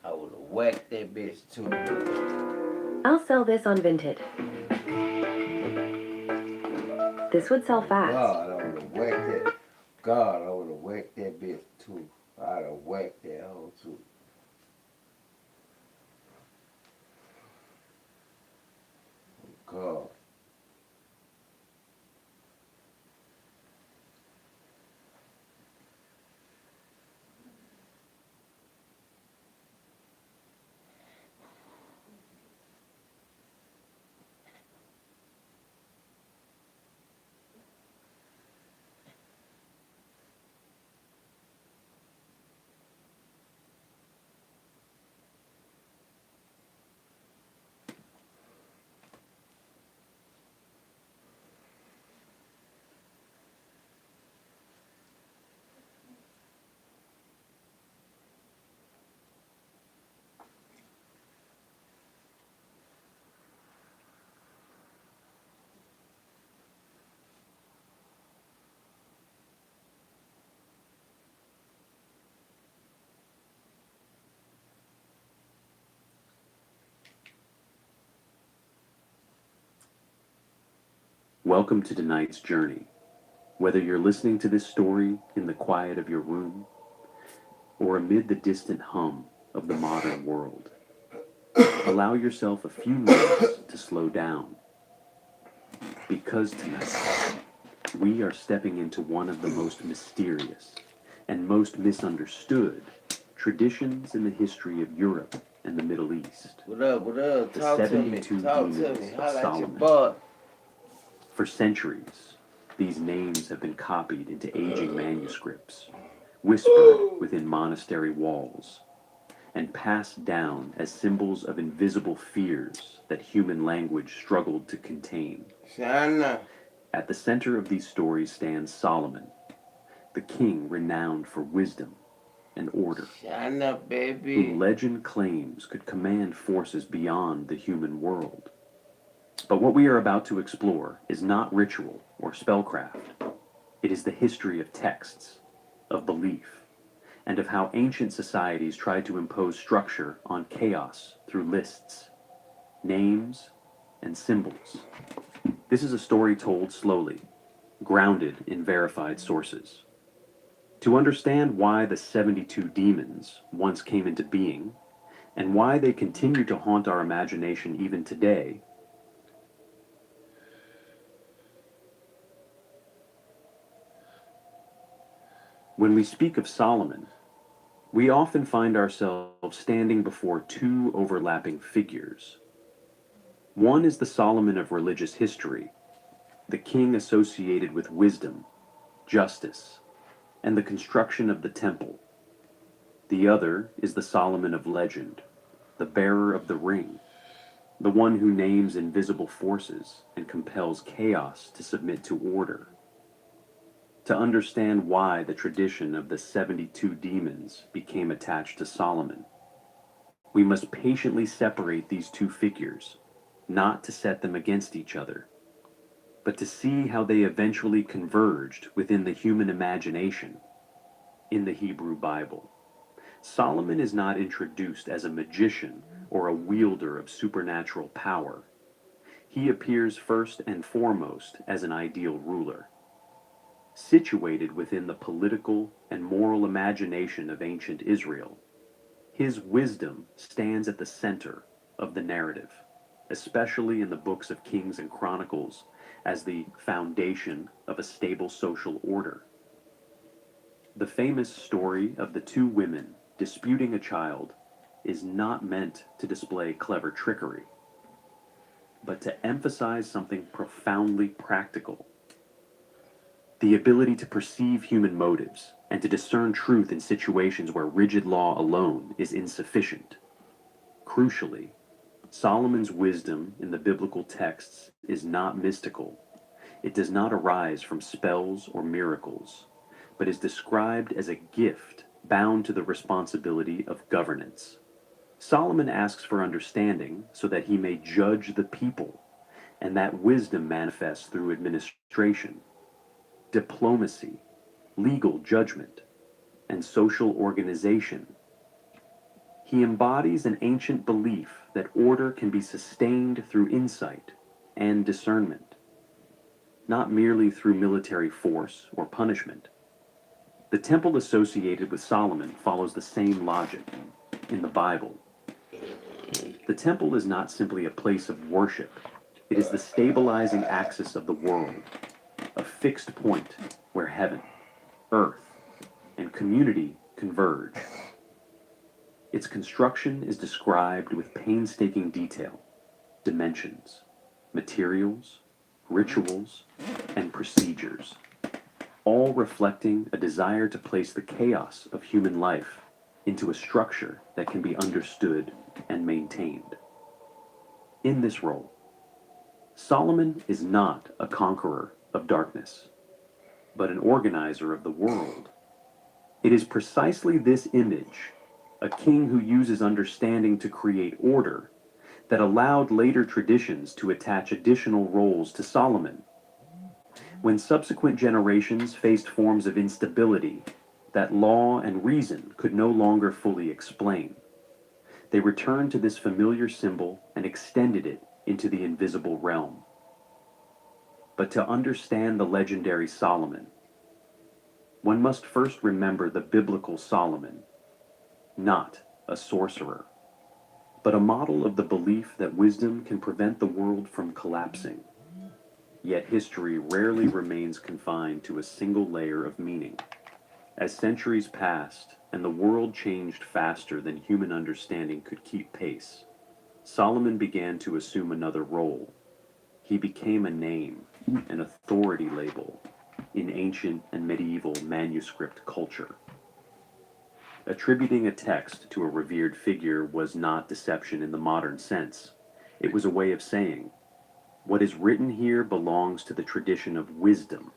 Speaker 7: I would have whacked that bitch too.
Speaker 4: I'll sell this on Vinted. This would sell fast.
Speaker 7: God, I would have whacked that. God, I would have whacked that bitch too. I'd have whacked that hoe too. God.
Speaker 20: Welcome to tonight's journey. Whether you're listening to this story in the quiet of your room or amid the distant hum of the modern world, allow yourself a few minutes to slow down. Because tonight, we are stepping into one of the most mysterious and most misunderstood traditions in the history of Europe and the Middle East.
Speaker 7: What up, what up?
Speaker 20: The
Speaker 7: Talk to me.
Speaker 20: 72
Speaker 7: Talk to
Speaker 20: demons
Speaker 7: me.
Speaker 20: of
Speaker 7: Holla at your
Speaker 20: Solomon.
Speaker 7: boy.
Speaker 20: For centuries, these names have been copied into aging manuscripts, whispered within monastery walls, and passed down as symbols of invisible fears that human language struggled to contain.
Speaker 7: Shana.
Speaker 20: At the center of these stories stands Solomon, the king renowned for wisdom and order,
Speaker 7: Shana, baby.
Speaker 20: whom legend claims could command forces beyond the human world. But what we are about to explore is not ritual or spellcraft. It is the history of texts, of belief, and of how ancient societies tried to impose structure on chaos through lists, names, and symbols. This is a story told slowly, grounded in verified sources. To understand why the 72 demons once came into being, and why they continue to haunt our imagination even today, when we speak of Solomon, we often find ourselves standing before two overlapping figures. One is the Solomon of religious history, the king associated with wisdom, justice, and the construction of the temple. The other is the Solomon of legend, the bearer of the ring, the one who names invisible forces and compels chaos to submit to order. To understand why the tradition of the 72 demons became attached to Solomon, we must patiently separate these two figures, not to set them against each other, but to see how they eventually converged within the human imagination in the Hebrew Bible. Solomon is not introduced as a magician or a wielder of supernatural power. He appears first and foremost as an ideal ruler, situated within the political and moral imagination of ancient Israel. His wisdom stands at the center of the narrative, especially in the books of Kings and Chronicles, as the foundation of a stable social order. The famous story of the two women disputing a child is not meant to display clever trickery, but to emphasize something profoundly practical: the ability to perceive human motives and to discern truth in situations where rigid law alone is insufficient. Crucially, Solomon's wisdom in the biblical texts is not mystical. It does not arise from spells or miracles, but is described as a gift bound to the responsibility of governance. Solomon asks for understanding so that he may judge the people, and that wisdom manifests through administration, diplomacy, legal judgment, and social organization. He embodies an ancient belief that order can be sustained through insight and discernment, not merely through military force or punishment. The temple associated with Solomon follows the same logic in the Bible. The temple is not simply a place of worship. It is the stabilizing axis of the world, a fixed point where heaven, earth, and community converge. Its construction is described with painstaking detail, dimensions, materials, rituals, and procedures, all reflecting a desire to place the chaos of human life into a structure that can be understood and maintained. In this role, Solomon is not a conqueror of darkness, but an organizer of the world. It is precisely this image, a king who uses understanding to create order, that allowed later traditions to attach additional roles to Solomon. When subsequent generations faced forms of instability that law and reason could no longer fully explain, they returned to this familiar symbol and extended it into the invisible realm. But to understand the legendary Solomon, one must first remember the biblical Solomon, not a sorcerer, but a model of the belief that wisdom can prevent the world from collapsing. Yet history rarely remains confined to a single layer of meaning. As centuries passed and the world changed faster than human understanding could keep pace, Solomon began to assume another role. He became a name, an authority label, in ancient and medieval manuscript culture. Attributing a text to a revered figure was not deception in the modern sense. It was a way of saying, what is written here belongs to the tradition of wisdom.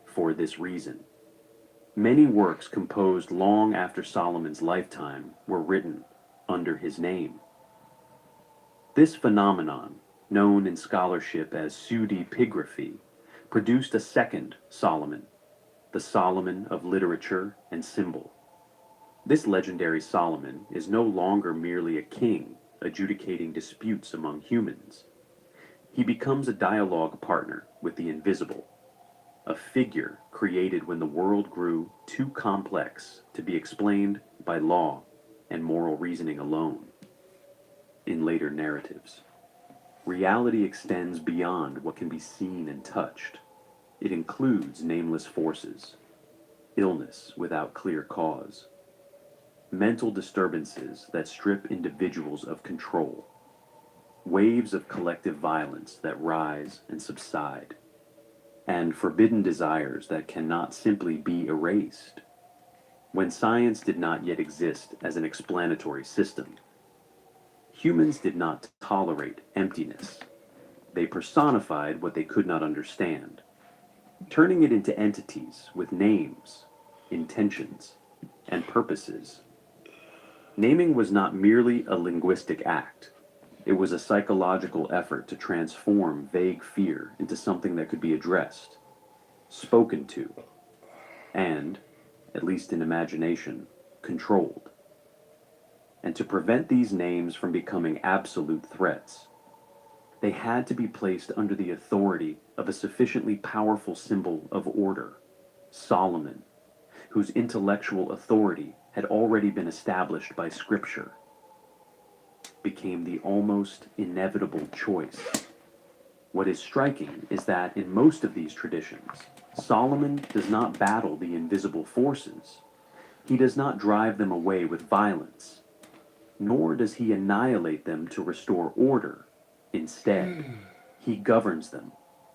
Speaker 20: For this reason, many works composed long after Solomon's lifetime were written under his name. This phenomenon, known in scholarship as pseudepigraphy, produced a second Solomon, the Solomon of literature and symbol. This legendary Solomon is no longer merely a king adjudicating disputes among humans. He becomes a dialogue partner with the invisible, a figure created when the world grew too complex to be explained by law and moral reasoning alone. In later narratives, reality extends beyond what can be seen and touched. It includes nameless forces, illness without clear cause, mental disturbances that strip individuals of control, waves of collective violence that rise and subside, and forbidden desires that cannot simply be erased. When science did not yet exist as an explanatory system, humans did not tolerate emptiness. They personified what they could not understand, turning it into entities with names, intentions, and purposes. Naming was not merely a linguistic act. It was a psychological effort to transform vague fear into something that could be addressed, spoken to, and, at least in imagination, controlled. And to prevent these names from becoming absolute threats, they had to be placed under the authority of a sufficiently powerful symbol of order, Solomon, whose intellectual authority had already been established by Scripture, became the almost inevitable choice. What is striking is that in most of these traditions, Solomon does not battle the invisible forces. He does not drive them away with violence, nor does he annihilate them to restore order. Instead, he governs them,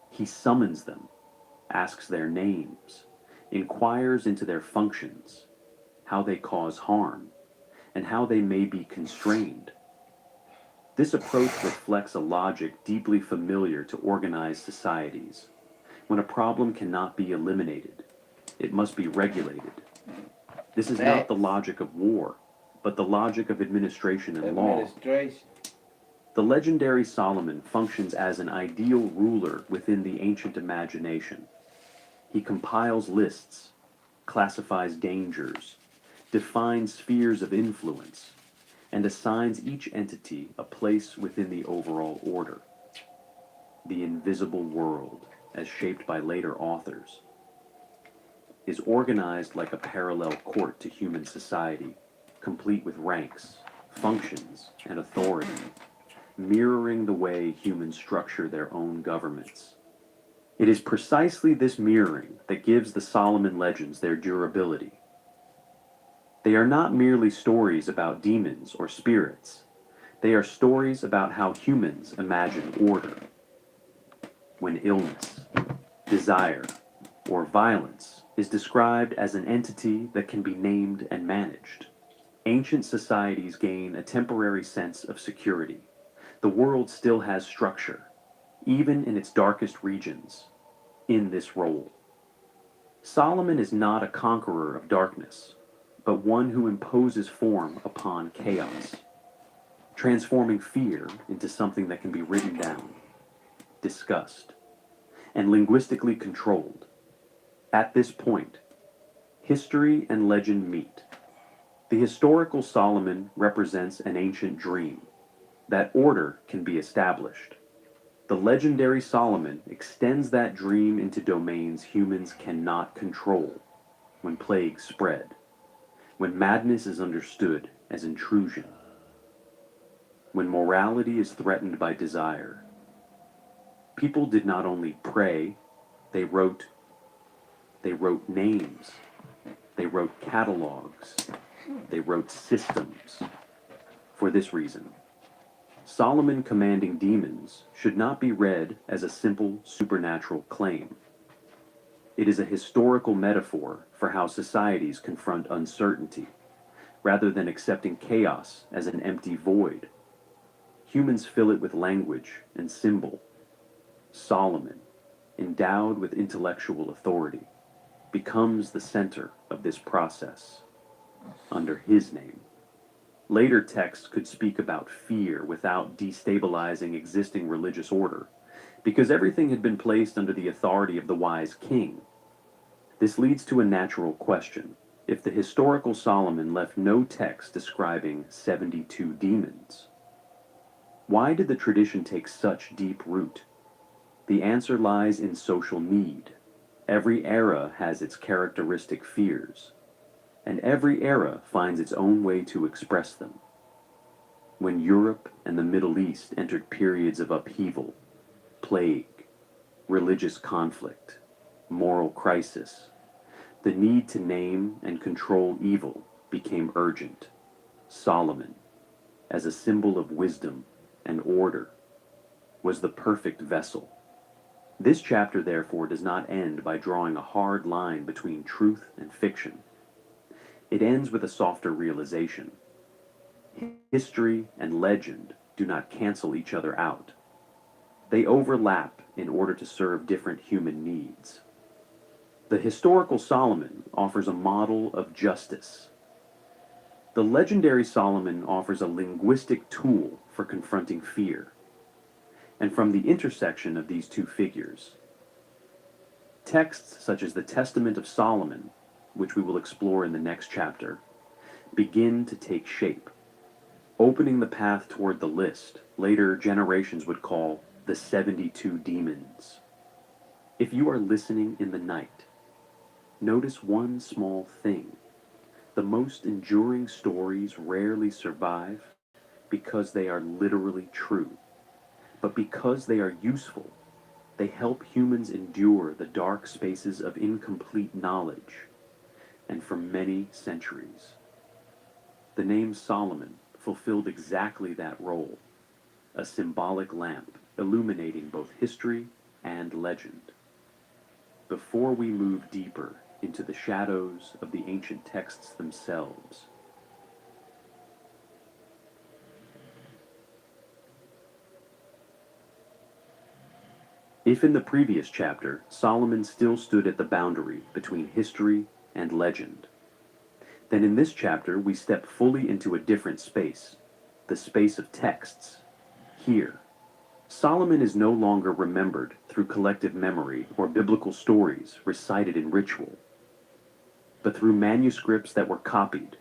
Speaker 20: he summons them, asks their names, inquires into their functions, how they cause harm, and how they may be constrained. This approach reflects a logic deeply familiar to organized societies. When a problem cannot be eliminated, it must be regulated. This is not the logic of war, but the logic of administration and law. The legendary Solomon functions as an ideal ruler within the ancient imagination. He compiles lists, classifies dangers, defines spheres of influence, and assigns each entity a place within the overall order. The invisible world, as shaped by later authors, is organized like a parallel court to human society, complete with ranks, functions, and authority, mirroring the way humans structure their own governments. It is precisely this mirroring that gives the Solomon legends their durability. They are not merely stories about demons or spirits. They are stories about how humans imagine order. When illness, desire, or violence is described as an entity that can be named and managed, ancient societies gain a temporary sense of security. The world still has structure, even in its darkest regions, in this role. Solomon is not a conqueror of darkness, but one who imposes form upon chaos, transforming fear into something that can be written down, discussed, and linguistically controlled. At this point, history and legend meet. The historical Solomon represents an ancient dream, that order can be established. The legendary Solomon extends that dream into domains humans cannot control, when plagues spread, when madness is understood as intrusion, when morality is threatened by desire. People did not only pray, they wrote names, they wrote catalogs, they wrote systems. For this reason, Solomon commanding demons should not be read as a simple supernatural claim. It is a historical metaphor for how societies confront uncertainty, rather than accepting chaos as an empty void. Humans fill it with language and symbol. Solomon, endowed with intellectual authority, becomes the center of this process, under his name. Later texts could speak about fear without destabilizing existing religious order, because everything had been placed under the authority of the wise king. This leads to a natural question. If the historical Solomon left no text describing 72 demons, why did the tradition take such deep root? The answer lies in social need. Every era has its characteristic fears, and every era finds its own way to express them. When Europe and the Middle East entered periods of upheaval, plague, religious conflict, moral crisis, the need to name and control evil became urgent. Solomon, as a symbol of wisdom and order, was the perfect vessel. This chapter, therefore, does not end by drawing a hard line between truth and fiction. It ends with a softer realization. History and legend do not cancel each other out. They overlap in order to serve different human needs. The historical Solomon offers a model of justice. The legendary Solomon offers a linguistic tool for confronting fear. And from the intersection of these two figures, texts such as the Testament of Solomon, which we will explore in the next chapter, begin to take shape, opening the path toward the list later generations would call the 72 demons. If you are listening in the night, notice one small thing. The most enduring stories rarely survive because they are literally true, but because they are useful. They help humans endure the dark spaces of incomplete knowledge, and for many centuries. The name Solomon fulfilled exactly that role, a symbolic lamp illuminating both history and legend. Before we move deeper into the shadows of the ancient texts themselves, If in the previous chapter, Solomon still stood at the boundary between history and legend, then in this chapter we step fully into a different space, the space of texts. Here, Solomon is no longer remembered through collective memory or biblical stories recited in ritual, but through manuscripts that were copied,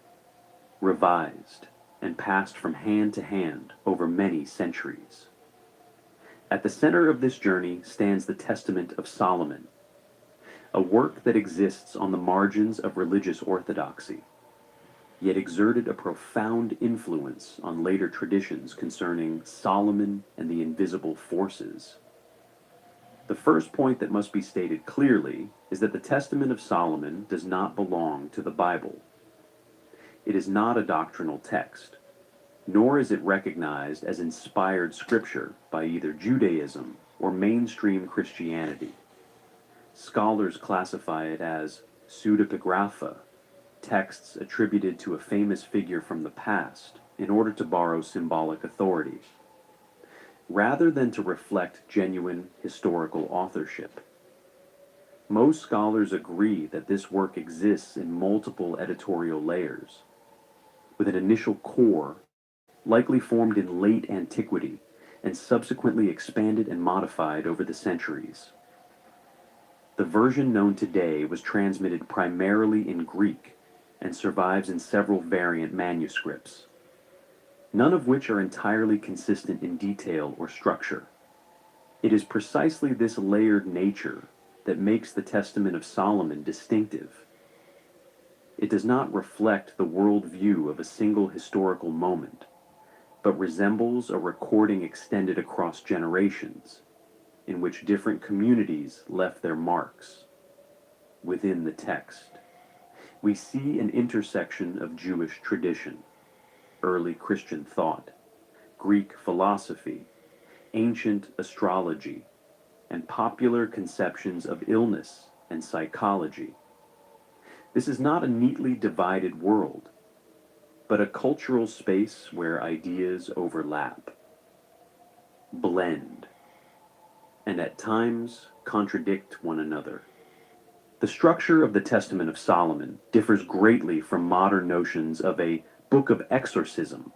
Speaker 20: revised, and passed from hand to hand over many centuries. At the center of this journey stands the Testament of Solomon, a work that exists on the margins of religious orthodoxy, yet exerted a profound influence on later traditions concerning Solomon and the invisible forces. The first point that must be stated clearly is that the Testament of Solomon does not belong to the Bible. It is not a doctrinal text, nor is it recognized as inspired scripture by either Judaism or mainstream Christianity. Scholars classify it as pseudepigrapha, texts attributed to a famous figure from the past in order to borrow symbolic authority, rather than to reflect genuine historical authorship. Most scholars agree that this work exists in multiple editorial layers, with an initial core likely formed in late antiquity and subsequently expanded and modified over the centuries. The version known today was transmitted primarily in Greek and survives in several variant manuscripts, none of which are entirely consistent in detail or structure. It is precisely this layered nature that makes the Testament of Solomon distinctive. It does not reflect the worldview of a single historical moment, but resembles a recording extended across generations, in which different communities left their marks. Within the text, we see an intersection of Jewish tradition, early Christian thought, Greek philosophy, ancient astrology, and popular conceptions of illness and psychology. This is not a neatly divided world, but a cultural space where ideas overlap, blend, and at times contradict one another. The structure of the Testament of Solomon differs greatly from modern notions of a book of exorcism.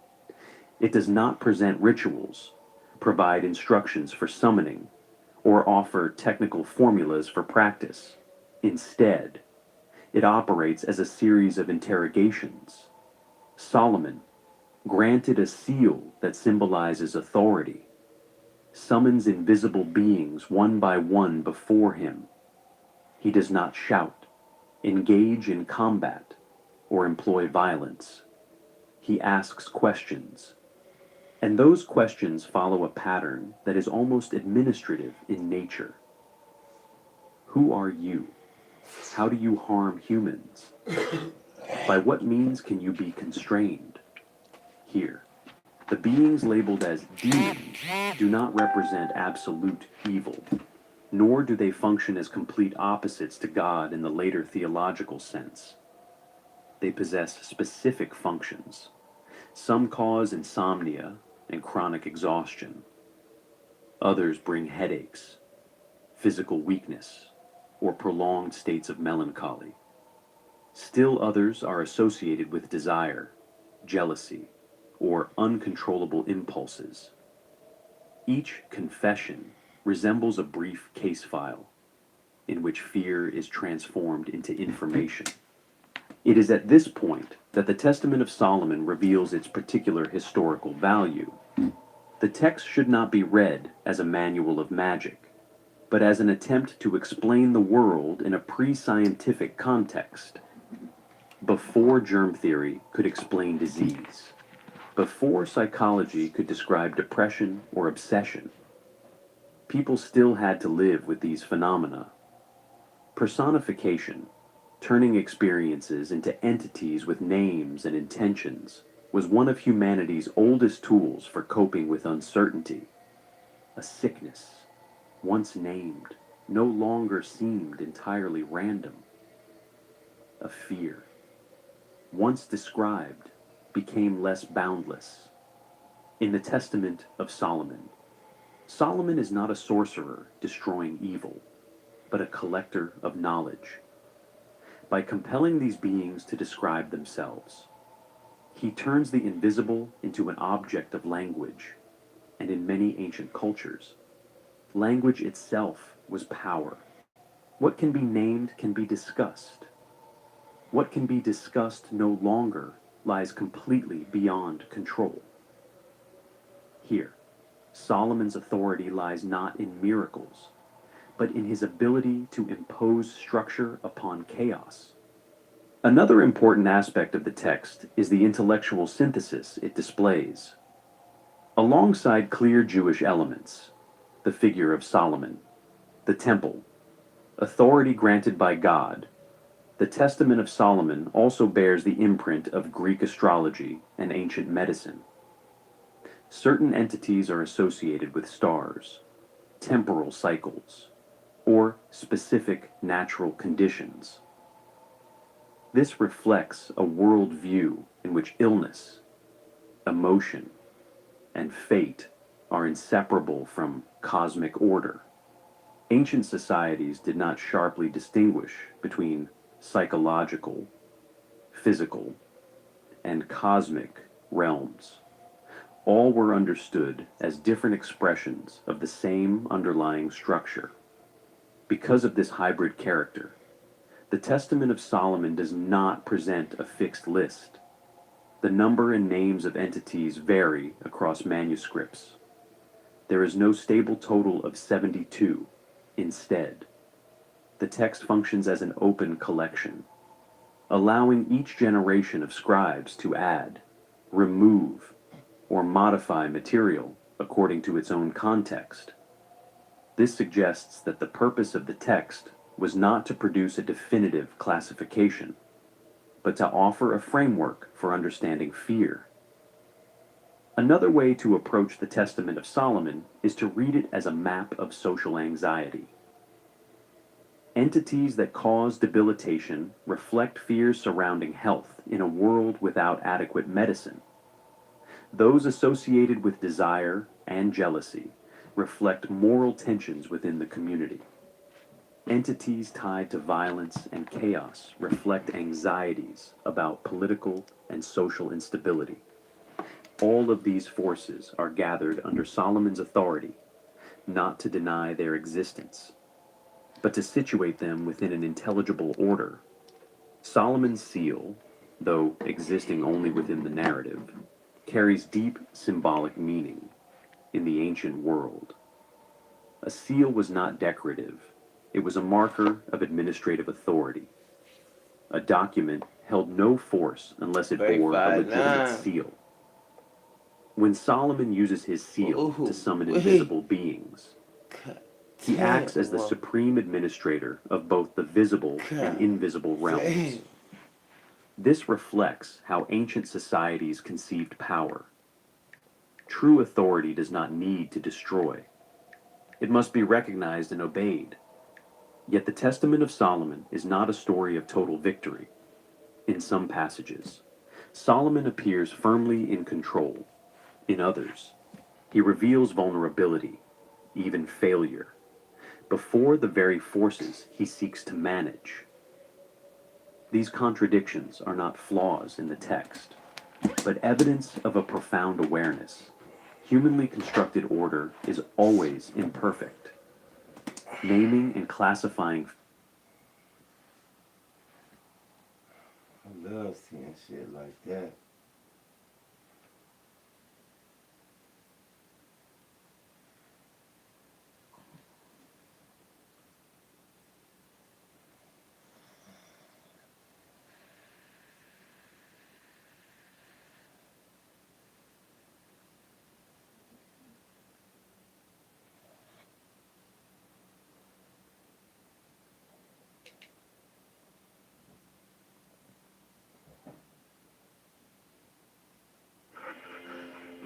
Speaker 20: It does not present rituals, provide instructions for summoning, or offer technical formulas for practice. Instead, it operates as a series of interrogations. Solomon, granted a seal that symbolizes authority, summons invisible beings one by one before him. He does not shout, engage in combat, or employ violence. He asks questions, and those questions follow a pattern that is almost administrative in nature. Who are you? How do you harm humans? By what means can you be constrained? Here, the beings labeled as demons do not represent absolute evil, nor do they function as complete opposites to God in the later theological sense. They possess specific functions. Some cause insomnia and chronic exhaustion. Others bring headaches, physical weakness, or prolonged states of melancholy. Still others are associated with desire, jealousy, or uncontrollable impulses. Each confession resembles a brief case file in which fear is transformed into information. It is at this point that the Testament of Solomon reveals its particular historical value. The text should not be read as a manual of magic, but as an attempt to explain the world in a pre-scientific context. Before germ theory could explain disease, before psychology could describe depression or obsession, people still had to live with these phenomena. Personification, turning experiences into entities with names and intentions, was one of humanity's oldest tools for coping with uncertainty. A sickness, once named, no longer seemed entirely random. A fear, once described, became less boundless. In the Testament of Solomon, Solomon is not a sorcerer destroying evil, but a collector of knowledge. By compelling these beings to describe themselves, he turns the invisible into an object of language, and in many ancient cultures, language itself was power. What can be named can be discussed. What can be discussed no longer lies completely beyond control. Here, Solomon's authority lies not in miracles, but in his ability to impose structure upon chaos. Another important aspect of the text is the intellectual synthesis it displays. Alongside clear Jewish elements, the figure of Solomon, the temple, authority granted by God, the Testament of Solomon also bears the imprint of Greek astrology and ancient medicine. Certain entities are associated with stars, temporal cycles, or specific natural conditions. This reflects a worldview in which illness, emotion, and fate are inseparable from cosmic order. Ancient societies did not sharply distinguish between psychological, physical, and cosmic realms. All were understood as different expressions of the same underlying structure. Because of this hybrid character, the Testament of Solomon does not present a fixed list. The number and names of entities vary across manuscripts. There is no stable total of 72. Instead, the text functions as an open collection, allowing each generation of scribes to add, remove, or modify material according to its own context. This suggests that the purpose of the text was not to produce a definitive classification, but to offer a framework for understanding fear. Another way to approach the Testament of Solomon is to read it as a map of social anxiety. Entities that cause debilitation reflect fears surrounding health in a world without adequate medicine. Those associated with desire and jealousy reflect moral tensions within the community. Entities tied to violence and chaos reflect anxieties about political and social instability. All of these forces are gathered under Solomon's authority, not to deny their existence, but to situate them within an intelligible order. Solomon's seal, though existing only within the narrative, carries deep symbolic meaning in the ancient world. A seal was not decorative. It was a marker of administrative authority. A document held no force unless it bore a legitimate seal. When Solomon uses his seal to summon invisible beings, he acts as the supreme administrator of both the visible and invisible realms. This reflects how ancient societies conceived power. True authority does not need to destroy. It must be recognized and obeyed. Yet the Testament of Solomon is not a story of total victory. In some passages, Solomon appears firmly in control. In others, he reveals vulnerability, even failure, before the very forces he seeks to manage. These contradictions are not flaws in the text, but evidence of a profound awareness. Humanly constructed order is always imperfect. Naming and classifying.
Speaker 7: I love seeing shit like that.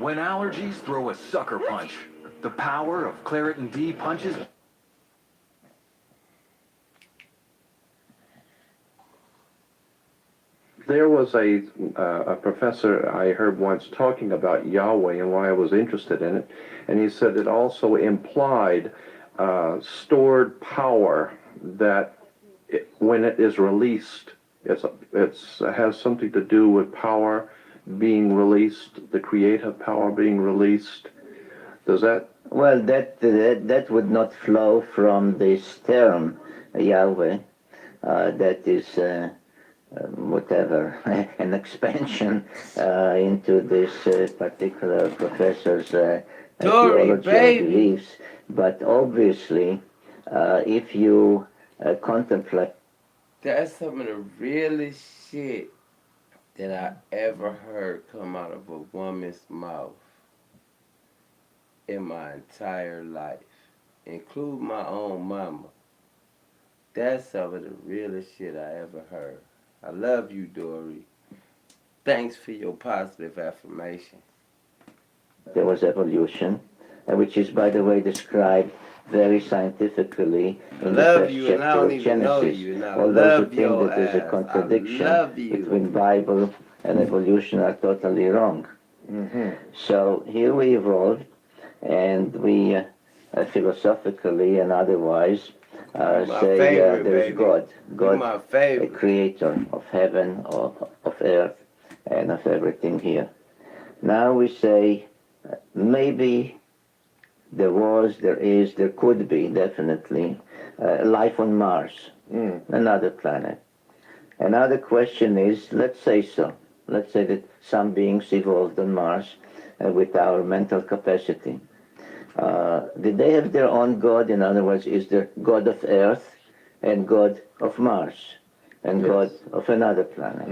Speaker 5: When allergies throw a sucker punch, the power of Claritin D punches.
Speaker 21: There was a professor I heard once talking about Yahweh and why I was interested in it, and he said it also implied stored power that when it is released, it has something to do with power being released, the creative power being released. Does that?
Speaker 22: Well, that would not flow from this term, Yahweh. That is whatever, an expansion into this particular professor's theology or beliefs. But obviously, if you contemplate...
Speaker 7: That's some of the realest shit that I ever heard come out of a woman's mouth in my entire life, include my own mama. That's some of the realest shit I ever heard. I love you, Dory. Thanks for your positive affirmation.
Speaker 22: There was evolution, which is, by the way, described very scientifically in the first chapter of Genesis. All those who think that there's a contradiction between Bible and evolution are totally wrong. So here we evolved, and we philosophically and otherwise say there's God, a creator of heaven, of earth, and of everything here. Now we say maybe there was, there is, there could be definitely life on Mars, another planet. Another question is, let's say so. Let's say that some beings evolved on Mars with our mental capacity. Did they have their own God? In other words, is there God of Earth and God of Mars and God of another planet?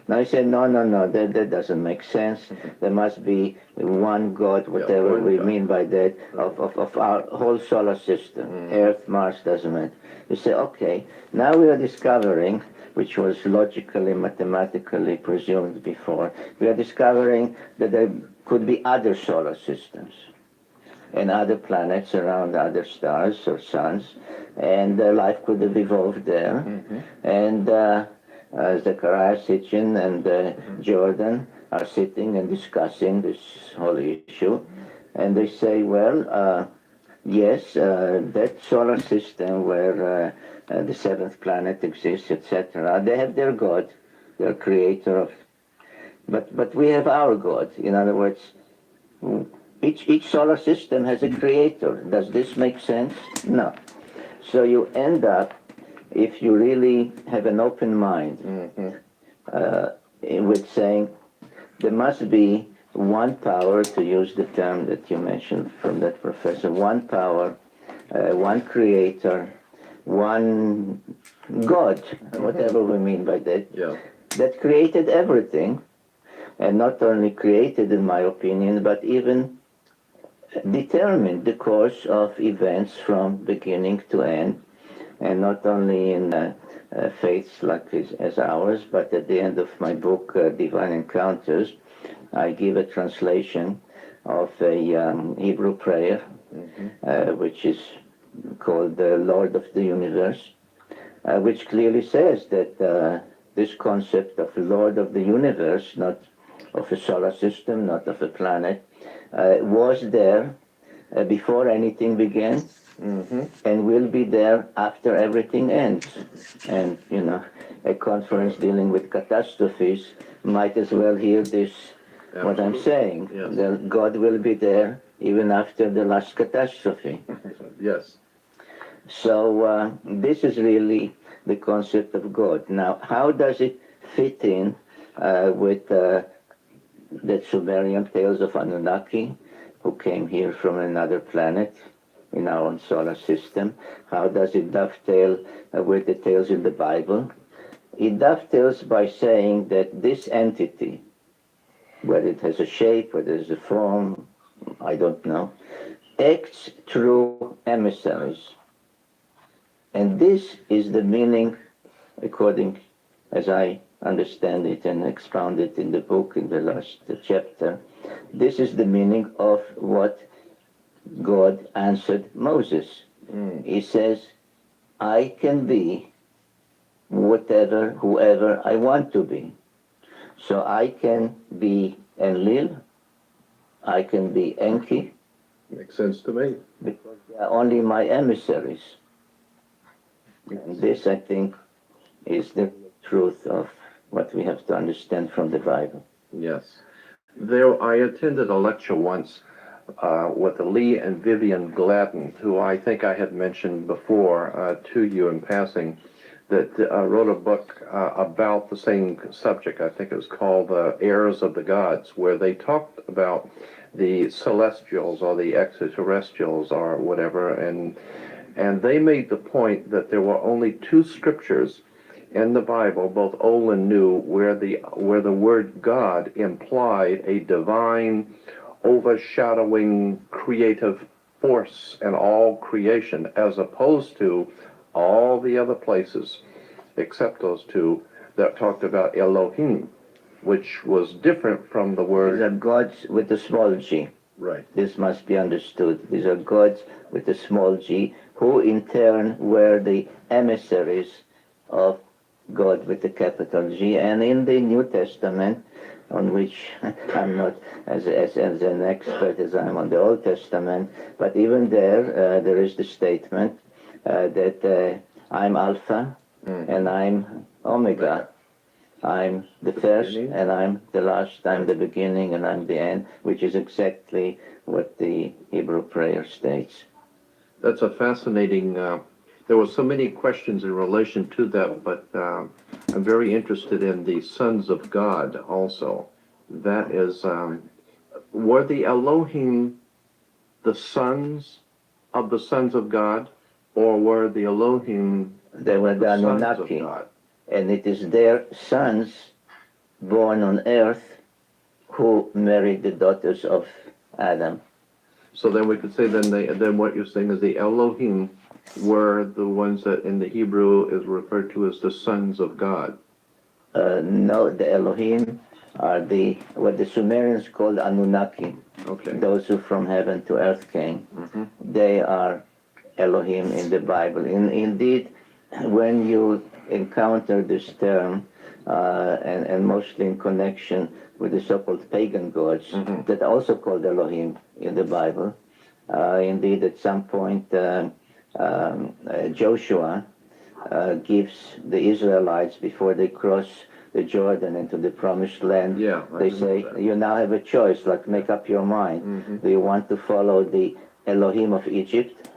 Speaker 22: Now you say, no, that doesn't make sense. There must be one God, whatever we mean by that, of our whole solar system. Earth, Mars, doesn't matter. You say, okay, now we are discovering, which was logically, mathematically presumed before, we are discovering that there could be other solar systems and other planets around other stars or suns, and life could have evolved there. And Zechariah Sitchin and Jordan are sitting and discussing this whole issue, and they say, well, yes, that solar system where the seventh planet exists, etc., they have their God, their creator of... But we have our God. In other words, each solar system has a creator. Does this make sense? No. So you end up, if you really have an open mind, with saying there must be one power, to use the term that you mentioned from that professor, one power, one creator, one God, whatever we mean by that, that created everything, and not only created, in my opinion, but even determined the course of events from beginning to end, and not only in faiths like as ours, but at the end of my book, Divine Encounters, I give a translation of a Hebrew prayer, which is called the Lord of the Universe, which clearly says that this concept of Lord of the Universe, not of a solar system, not of a planet, was there before anything began, and will be there after everything ends. And, you know, a conference dealing with catastrophes might as well hear this, what I'm saying. That God will be there even after the last catastrophe. So this is really the concept of God. Now, how does it fit in with the Sumerian tales of Anunnaki, who came here from another planet in our own solar system? How does it dovetail with the tales in the Bible? It dovetails by saying that this entity, whether it has a shape, whether it has a form, I don't know, acts through emissaries. And this is the meaning, according as I understand it and expound it in the book in the last chapter, this is the meaning of what God answered Moses. He says, I can be whoever I want to be. So I can be Enlil, I can be Enki.
Speaker 21: Makes sense to me.
Speaker 22: Because they are only my emissaries. And this, I think, is the truth of what we have to understand from the Bible.
Speaker 21: Yes. I attended a lecture once with Lee and Vivian Gladden, who I think I had mentioned before to you in passing, that wrote a book about the same subject. I think it was called Heirs of the Gods, where they talked about the celestials or the extraterrestrials or whatever, and they made the point that there were only two scriptures in the Bible, both Old and New, where the word God implied a divine, overshadowing, creative force in all creation, as opposed to all the other places, except those two, that talked about Elohim, which was different from the word.
Speaker 22: These are gods with a small g.
Speaker 21: Right.
Speaker 22: This must be understood. These are gods with a small g, who in turn were the emissaries of God with a capital G. And in the New Testament, on which I'm not as an expert as I'm on the Old Testament, but even there is the statement that I'm Alpha and I'm Omega. I'm the first and I'm the last, I'm the beginning and I'm the end, which is exactly what the Hebrew prayer states.
Speaker 21: That's a fascinating, there were so many questions in relation to that, but I'm very interested in the sons of God also. That is, were the Elohim the sons of the sons of God, or were the Elohim
Speaker 22: they were the Anunnaki, and it is their sons born on earth who married the daughters of Adam.
Speaker 21: So then we could say then what you're saying is the Elohim were the ones that in the Hebrew is referred to as the sons of God.
Speaker 22: No, the Elohim are what the Sumerians called Anunnaki.
Speaker 21: Okay.
Speaker 22: Those who from heaven to earth came. They are Elohim in the Bible. Indeed, when you encounter this term, and mostly in connection with the so-called pagan gods that are also called Elohim in the Bible, indeed at some point Joshua gives the Israelites, before they cross the Jordan into the promised land, they say, you now have a choice, like make up your mind. Do you want to follow the Elohim of Egypt?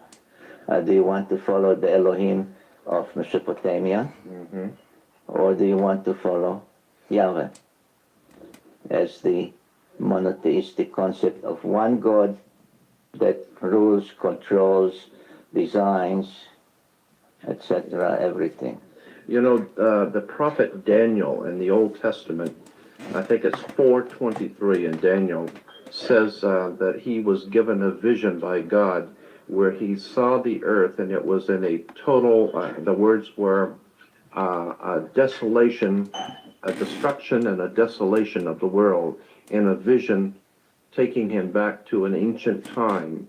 Speaker 22: Do you want to follow the Elohim of Mesopotamia? Or do you want to follow Yahweh as the monotheistic concept of one God that rules, controls, designs, etc., everything?
Speaker 21: You know, the prophet Daniel in the Old Testament, I think it's 4:23 in Daniel, says that he was given a vision by God where he saw the earth and it was in a total, the words were a desolation, a destruction and a desolation of the world, in a vision taking him back to an ancient time.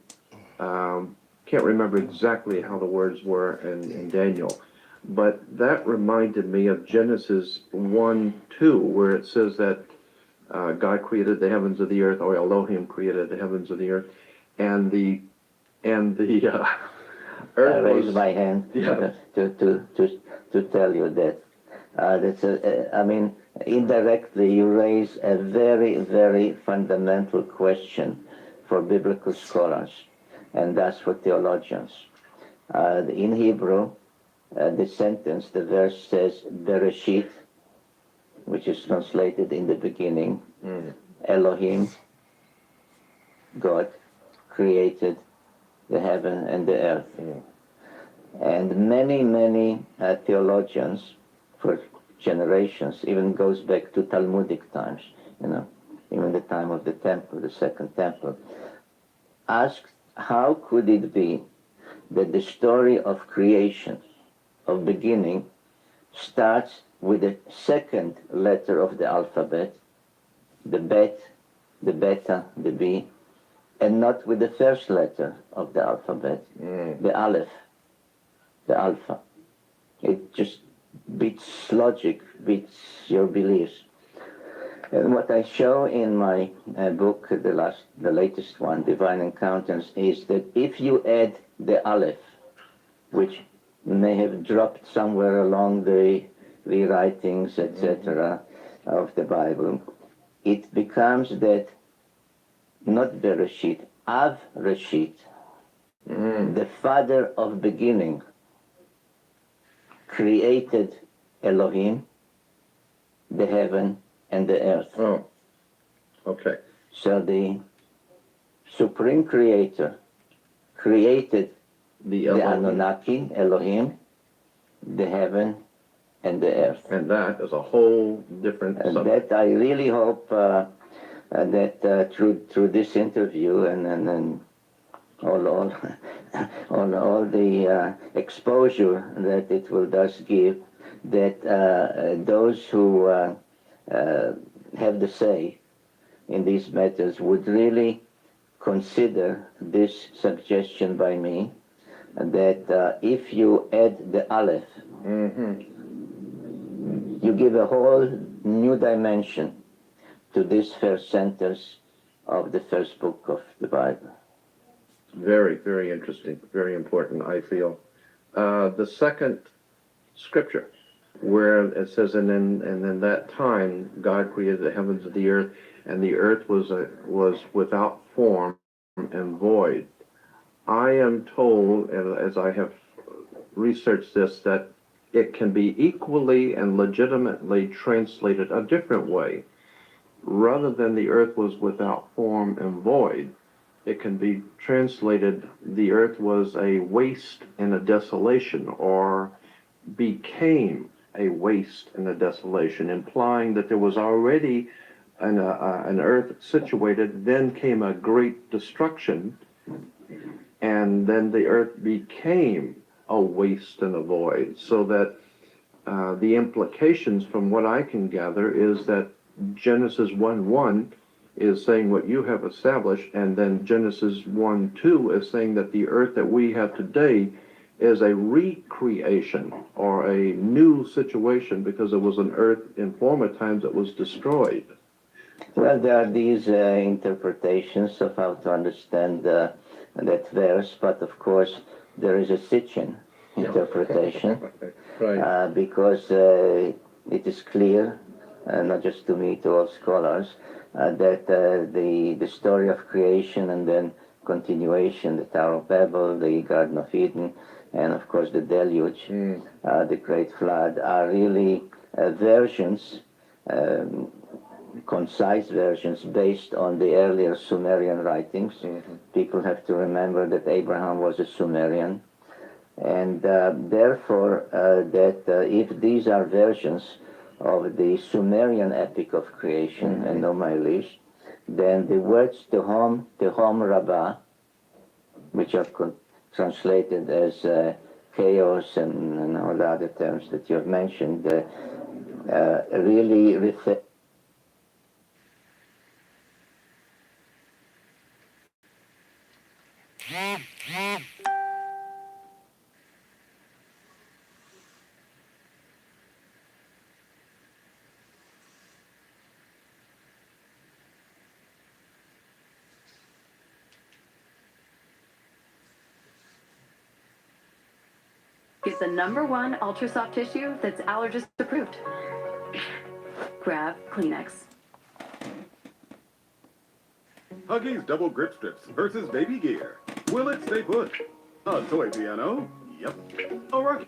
Speaker 21: Can't remember exactly how the words were in Daniel, but that reminded me of Genesis 1:2, where it says that God created the heavens of the earth, or Elohim created the heavens of the earth, and the earth
Speaker 22: I raise my hand to tell you that. I mean, indirectly you raise a very, very fundamental question for biblical scholars, and that's for theologians. In Hebrew, the sentence, the verse says, Bereshit, which is translated in the beginning. Elohim, God, created the heaven and the earth. And many, many theologians for generations, even goes back to Talmudic times, even the time of the temple, the second temple, asked how could it be that the story of creation, of beginning, starts with the second letter of the alphabet, the bet, the beta, the B, and not with the first letter of the alphabet, the aleph, the alpha. It just beats logic, beats your beliefs. And what I show in my book, the latest one, Divine Encounters, is that if you add the Aleph, which may have dropped somewhere along the rewritings, etc., of the Bible, it becomes that not Bereshit, Av Reshit, the father of beginning, created Elohim, the heaven and the earth.
Speaker 21: Oh, okay.
Speaker 22: So the supreme creator created the Anunnaki, Elohim, the heaven and the earth.
Speaker 21: And that is a whole different subject.
Speaker 22: That I really hope that through this interview and all the exposure that it will thus give, that those who have the say in these matters would really consider this suggestion by me, that if you add the Aleph, you give a whole new dimension to this first sentence of the first book of the Bible.
Speaker 21: Very, very interesting, very important, I feel. The second scripture, where it says, and in that time God created the heavens and the earth was without form and void. I am told, as I have researched this, that it can be equally and legitimately translated a different way. Rather than the earth was without form and void, it can be translated the earth was a waste and a desolation, or became a waste and a desolation, implying that there was already an earth situated, then came a great destruction, and then the earth became a waste and a void. So that the implications from what I can gather is that Genesis 1:1 is saying what you have established, and then Genesis 1:2 is saying that the earth that we have today is a recreation or a new situation because it was an earth in former times that was destroyed.
Speaker 22: Well, there are these interpretations of how to understand that verse, but of course there is a Sitchin interpretation,
Speaker 21: Right.
Speaker 22: Because it is clear, not just to me, to all scholars, that the story of creation and then continuation, the Tower of Babel, the Garden of Eden, and of course the deluge, the Great Flood, are really versions, concise versions based on the earlier Sumerian writings. People have to remember that Abraham was a Sumerian, and therefore if these are versions of the Sumerian epic of creation and no Mailish, then the words Tehom Rabbah, which are translated as chaos and all the other terms that you have mentioned, really refer.
Speaker 3: Get the #1 ultra soft tissue that's allergist approved. Grab Kleenex.
Speaker 6: Huggies Double Grip Strips versus Baby Gear. Will it stay put? A toy piano? Yep. A rocket.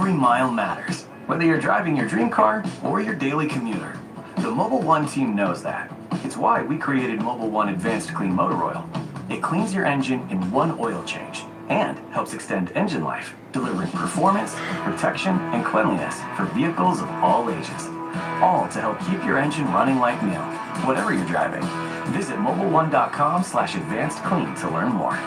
Speaker 1: every mile matters, whether you're driving your dream car or your daily commuter. The Mobile One team knows that. It's why we created Mobile One Advanced Clean Motor Oil. It cleans your engine in one oil change and helps extend engine life, delivering performance, protection, and cleanliness for vehicles of all ages. All to help keep your engine running like new, whatever you're driving. Visit mobileone.com/advancedclean to learn more.